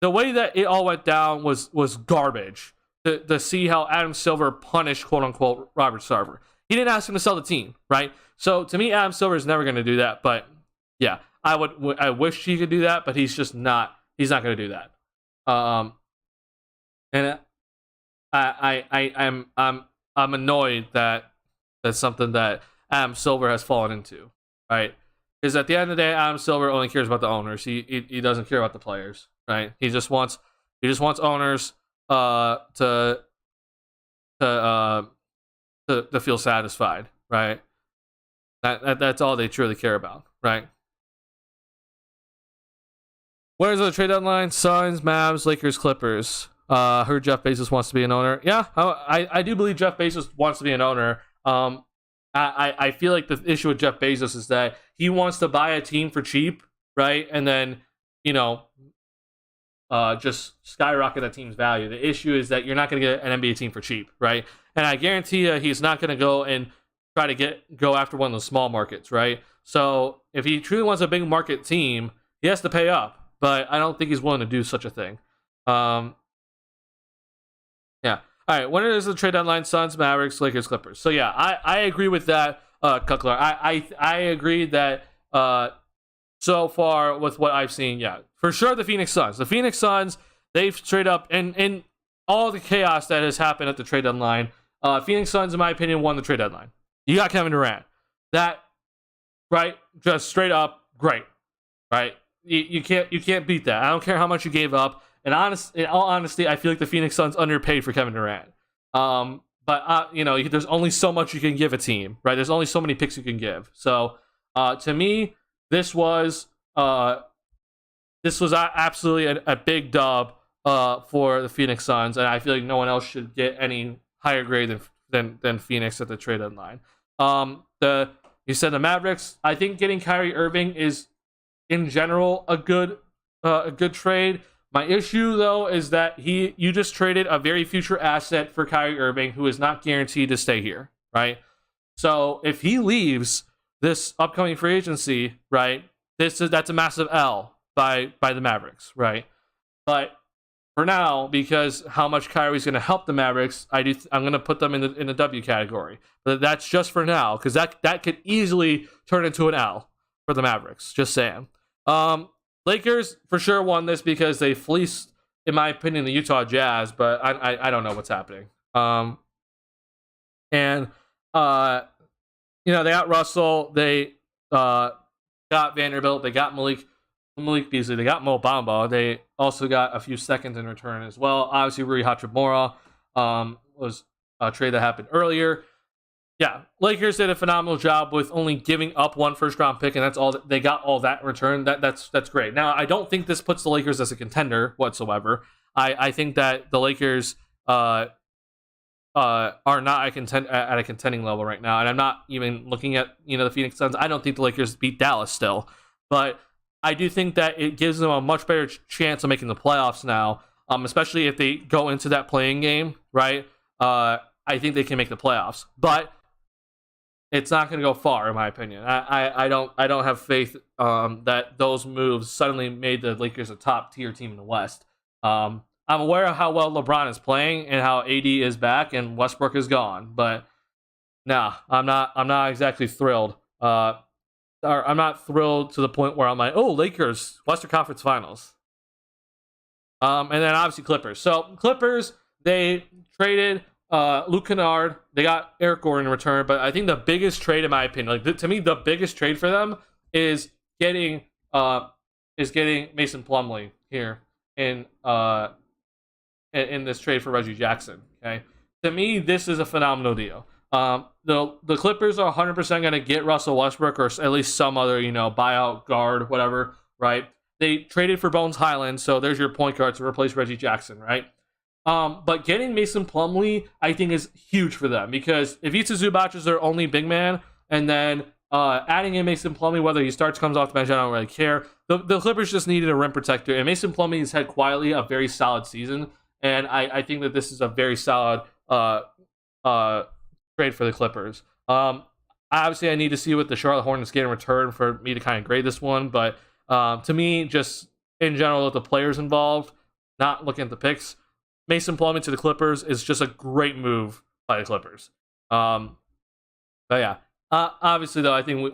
the way that it all went down was garbage. To see how Adam Silver punished, quote unquote, Robert Sarver. He didn't ask him to sell the team, right? So to me, Adam Silver is never going to do that. But yeah, I wish he could do that, but he's just not. He's not going to do that. And I'm annoyed that that's something that Adam Silver has fallen into, right? Because at the end of the day, Adam Silver only cares about the owners. He doesn't care about the players, right? He just wants owners to feel satisfied, right? That's all they truly care about, right? Where's the trade deadline? Suns, Mavs, Lakers, Clippers. Heard Jeff Bezos wants to be an owner. Yeah, I do believe Jeff Bezos wants to be an owner. I feel like the issue with Jeff Bezos is that he wants to buy a team for cheap, right? And then, just skyrocket that team's value. The issue is that you're not going to get an NBA team for cheap, right? And I guarantee you he's not going to go and try to go after one of the small markets, right? So if he truly wants a big market team, he has to pay up. But I don't think he's willing to do such a thing. Yeah. All right. When is the trade deadline? Suns, Mavericks, Lakers, Clippers. So yeah, I agree with that, Kuckler. I agree that so far with what I've seen, yeah, for sure the Phoenix Suns. The Phoenix Suns, they've straight up in all the chaos that has happened at the trade deadline. Phoenix Suns, in my opinion, won the trade deadline. You got Kevin Durant. That, right? Just straight up great, right? You can't beat that. I don't care how much you gave up. And in all honesty, I feel like the Phoenix Suns underpaid for Kevin Durant. But there's only so much you can give a team, right? There's only so many picks you can give. So to me, this was absolutely a big dub for the Phoenix Suns, and I feel like no one else should get any higher grade than Phoenix at the trade deadline. You said the Mavericks. I think getting Kyrie Irving is, in general, a good trade. My issue, though, is that you just traded a very future asset for Kyrie Irving, who is not guaranteed to stay here, right? So if he leaves this upcoming free agency, right, that's a massive L by the Mavericks, right? But for now, because how much Kyrie's going to help the Mavericks, I'm going to put them in the W category. But that's just for now, because that could easily turn into an L for the Mavericks. Just saying. Lakers for sure won this because they fleeced, in my opinion, the Utah Jazz, but I don't know what's happening. They got Russell, they got Vanderbilt, they got Malik Malik Beasley. They got Mo Bamba. They also got a few seconds in return as well. Obviously, Rui Hachimura was a trade that happened earlier. Yeah, Lakers did a phenomenal job with only giving up one first-round pick, and that's all. They got all that in return. That's great. Now, I don't think this puts the Lakers as a contender whatsoever. I think that the Lakers are not at a contending level right now, and I'm not even looking at the Phoenix Suns. I don't think the Lakers beat Dallas still, but I do think that it gives them a much better chance of making the playoffs now, especially if they go into that playing game, right? I think they can make the playoffs, but it's not going to go far, in my opinion. I don't have faith that those moves suddenly made the Lakers a top tier team in the West. I'm aware of how well LeBron is playing and how AD is back and Westbrook is gone, but no, I'm not exactly thrilled. Or I'm not thrilled to the point where I'm like, oh, Lakers, Western Conference Finals. And then obviously Clippers. So Clippers, they traded Luke Kennard. They got Eric Gordon in return, but I think the biggest trade, in my opinion, to me, the biggest trade for them is getting Mason Plumlee here in this trade for Reggie Jackson. Okay, to me, this is a phenomenal deal. The Clippers are 100% going to get Russell Westbrook or at least some other buyout guard, whatever. Right? They traded for Bones Highland, so there's your point guard to replace Reggie Jackson. Right? But getting Mason Plumlee, I think, is huge for them because if Ivica Zubac is their only big man, and then adding in Mason Plumlee, whether he starts, comes off the bench, I don't really care. The Clippers just needed a rim protector, and Mason Plumlee has had quietly a very solid season, and I think that this is a very solid trade for the Clippers. Obviously, I need to see what the Charlotte Hornets get in return for me to kind of grade this one, but to me, just in general, with the players involved, not looking at the picks, Mason Plumlee to the Clippers is just a great move by the Clippers. But yeah, obviously though, I think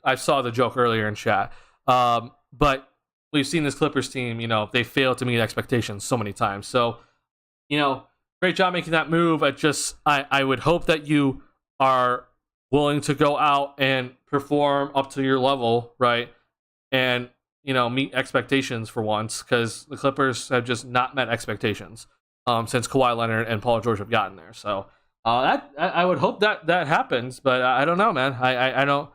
I saw the joke earlier in chat. But we've seen this Clippers team, they fail to meet expectations so many times. So, great job making that move. I would hope that you are willing to go out and perform up to your level, right? And meet expectations for once, because the Clippers have just not met expectations since Kawhi Leonard and Paul George have gotten there. So I would hope that happens, but I don't know, man. I don't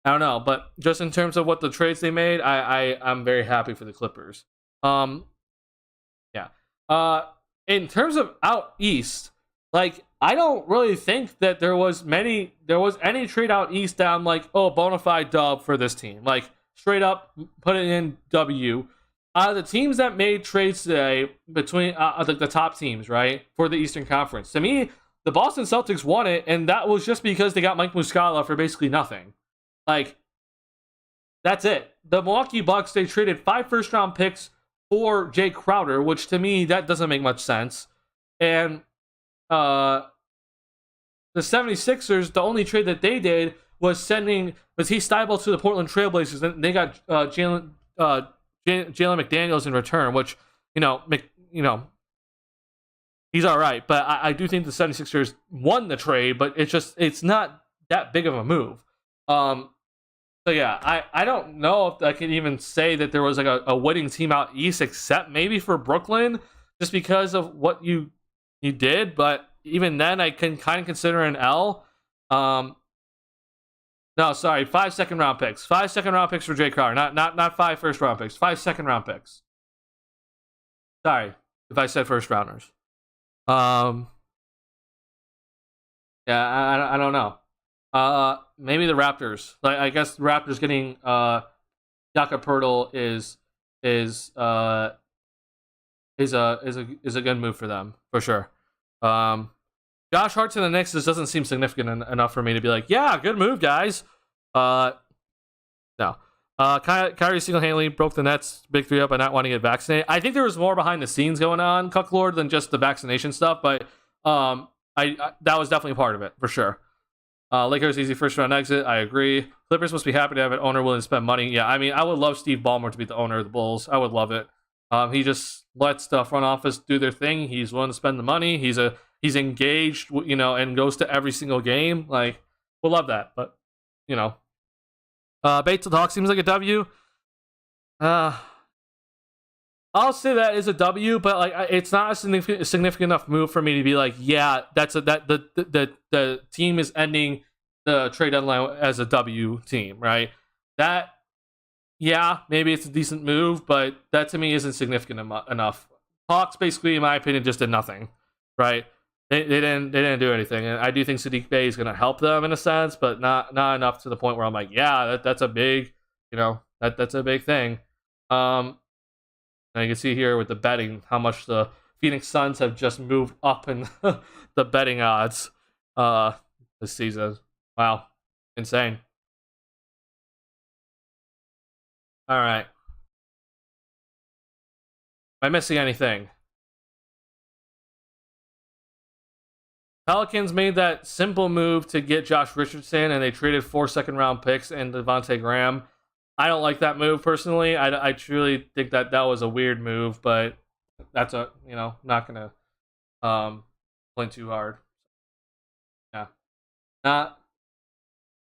know. But just in terms of what the trades they made, I'm very happy for the Clippers. Yeah. In terms of out east, like I don't really think that there was any trade out east that I'm like, oh, bona fide dub for this team. Like straight up, put it in W. The teams that made trades today between the top teams, right, for the Eastern Conference, to me, the Boston Celtics won it, and that was just because they got Mike Muscala for basically nothing. Like, that's it. The Milwaukee Bucks, they traded 5 first-round picks for Jay Crowder, which to me, that doesn't make much sense. And the 76ers, the only trade that they did was sending Matisse Thybulle to the Portland Trailblazers, and they got Jalen McDaniels in return, which, he's all right. But I do think the 76ers won the trade, but it's not that big of a move. So yeah, I don't know if I can even say that there was like a winning team out east, except maybe for Brooklyn, just because of what you did. But even then, I can kind of consider an L. No, sorry, 5 second-round picks. 5 second-round picks for Jay Crowder, not 5 first-round picks. 5 second-round picks. Sorry if I said first-rounders. Yeah, I don't know. Maybe the Raptors. Like, I guess the Raptors getting Jakob Poeltl is a good move for them for sure. Josh Hart to the Knicks doesn't seem significant enough for me to be like, yeah, good move, guys. No. Kyrie single-handedly broke the Nets' big 3 up by not wanting to get vaccinated. I think there was more behind the scenes going on, Cucklord, than just the vaccination stuff, but that was definitely part of it, for sure. Lakers easy first-round exit, I agree. Clippers must be happy to have an owner willing to spend money. Yeah, I mean, I would love Steve Ballmer to be the owner of the Bulls. I would love it. He just lets the front office do their thing. He's willing to spend the money. He's engaged, and goes to every single game. Like, we'll love that. But, Bates to talk seems like a W. Uh, I'll say that is a W, but like it's not a significant enough move for me to be like, yeah, that's the team is ending the trade deadline as a W team, right? That, yeah, maybe it's a decent move, but that to me isn't significant enough. Hawks basically, in my opinion, just did nothing, right? They didn't do anything, and I do think Sadiq Bey is going to help them in a sense, but not enough to the point where I'm like, yeah, that's a big, that's a big thing. And you can see here with the betting how much the Phoenix Suns have just moved up in the betting odds this season. Wow, insane. All right, am I missing anything? Pelicans made that simple move to get Josh Richardson, and they traded 4 second-round picks and Devontae Graham. I don't like that move personally. I truly think that was a weird move, but that's not gonna play too hard. Yeah, not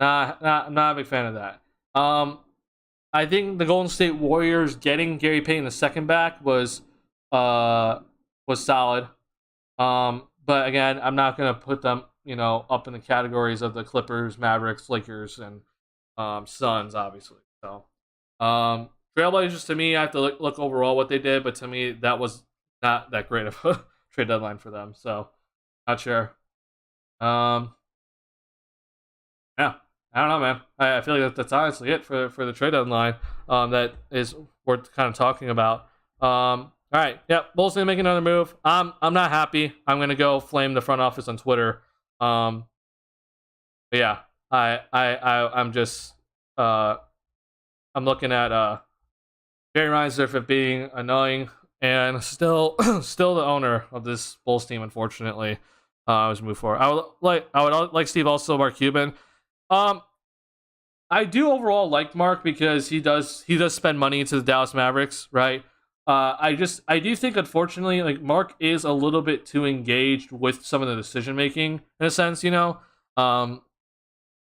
not a big fan of that. I think the Golden State Warriors getting Gary Payton the second back was solid. But again, I'm not gonna put them, up in the categories of the Clippers, Mavericks, Lakers, and Suns, obviously. So, Trailblazers to me, I have to look overall what they did, but to me, that was not that great of a trade deadline for them. So, not sure. Yeah, I don't know, man. I feel like that's honestly it for the trade deadline. That is worth kind of talking about. All right, yeah, Bulls gonna make another move. I'm not happy. I'm gonna go flame the front office on Twitter. But yeah, I'm just I'm looking at Jerry Reinsdorf for being annoying and still still the owner of this Bulls team. Unfortunately, as we move forward, I would like Steve, also Mark Cuban. I do overall like Mark because he does spend money into the Dallas Mavericks, right? I do think, unfortunately, like, Mark is a little bit too engaged with some of the decision making in a sense. I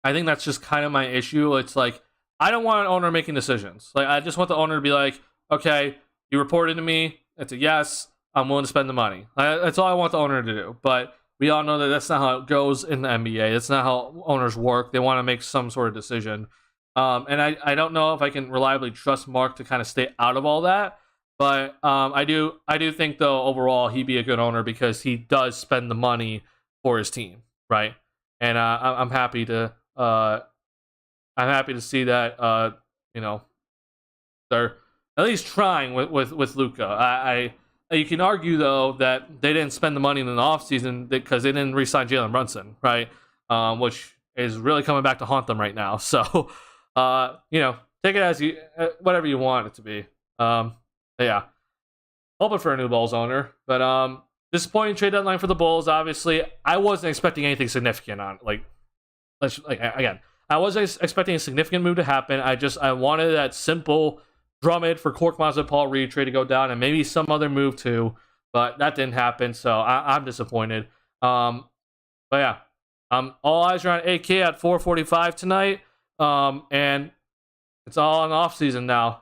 think that's just kind of my issue. It's like, I don't want an owner making decisions. Like, I just want the owner to be like, okay, you reported to me. It's a yes. I'm willing to spend the money. That's all I want the owner to do. But we all know that that's not how it goes in the NBA. That's not how owners work. They want to make some sort of decision. And I don't know if I can reliably trust Mark to kind of stay out of all that. But I do think, though, overall he'd be a good owner because he does spend the money for his team, right? And I'm happy to see that they're at least trying with Luka. You can argue, though, that they didn't spend the money in the offseason because they didn't re-sign Jalen Brunson, right? Which is really coming back to haunt them right now. So, take it as whatever you want it to be. Yeah, hoping for a new Bulls owner, but disappointing trade deadline for the Bulls. Obviously, I wasn't expecting anything significant on again. I wasn't expecting a significant move to happen. I wanted that simple Drummond for Korkmaz and Paul Reed trade to go down, and maybe some other move too, but that didn't happen. So I'm disappointed. But yeah, all eyes are on AK at 4:45 tonight. And it's all on off season now.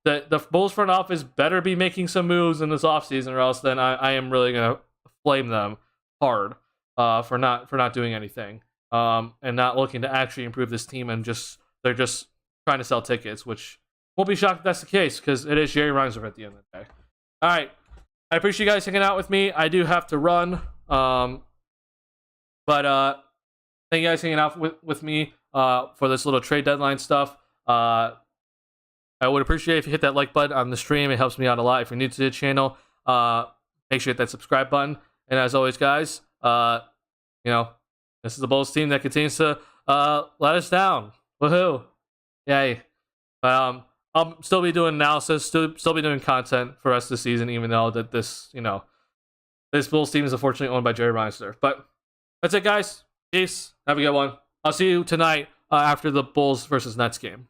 The Bulls front office better be making some moves in this offseason, or else then I am really gonna flame them hard for not doing anything, and not looking to actually improve this team, and they're just trying to sell tickets, which won't be shocked if that's the case because it is Jerry Reinsdorf at the end of the day. All right, I appreciate you guys hanging out with me. I do have to run, but thank you guys hanging out with me for this little trade deadline stuff. I would appreciate if you hit that like button on the stream. It helps me out a lot. If you're new to the channel, make sure you hit that subscribe button. And as always, guys, this is the Bulls team that continues to let us down. Woohoo! Yay! I'll still be doing analysis, still be doing content for us this season, even though that this Bulls team is unfortunately owned by Jerry Reinsdorf. But that's it, guys. Peace. Have a good one. I'll see you tonight after the Bulls versus Nets game.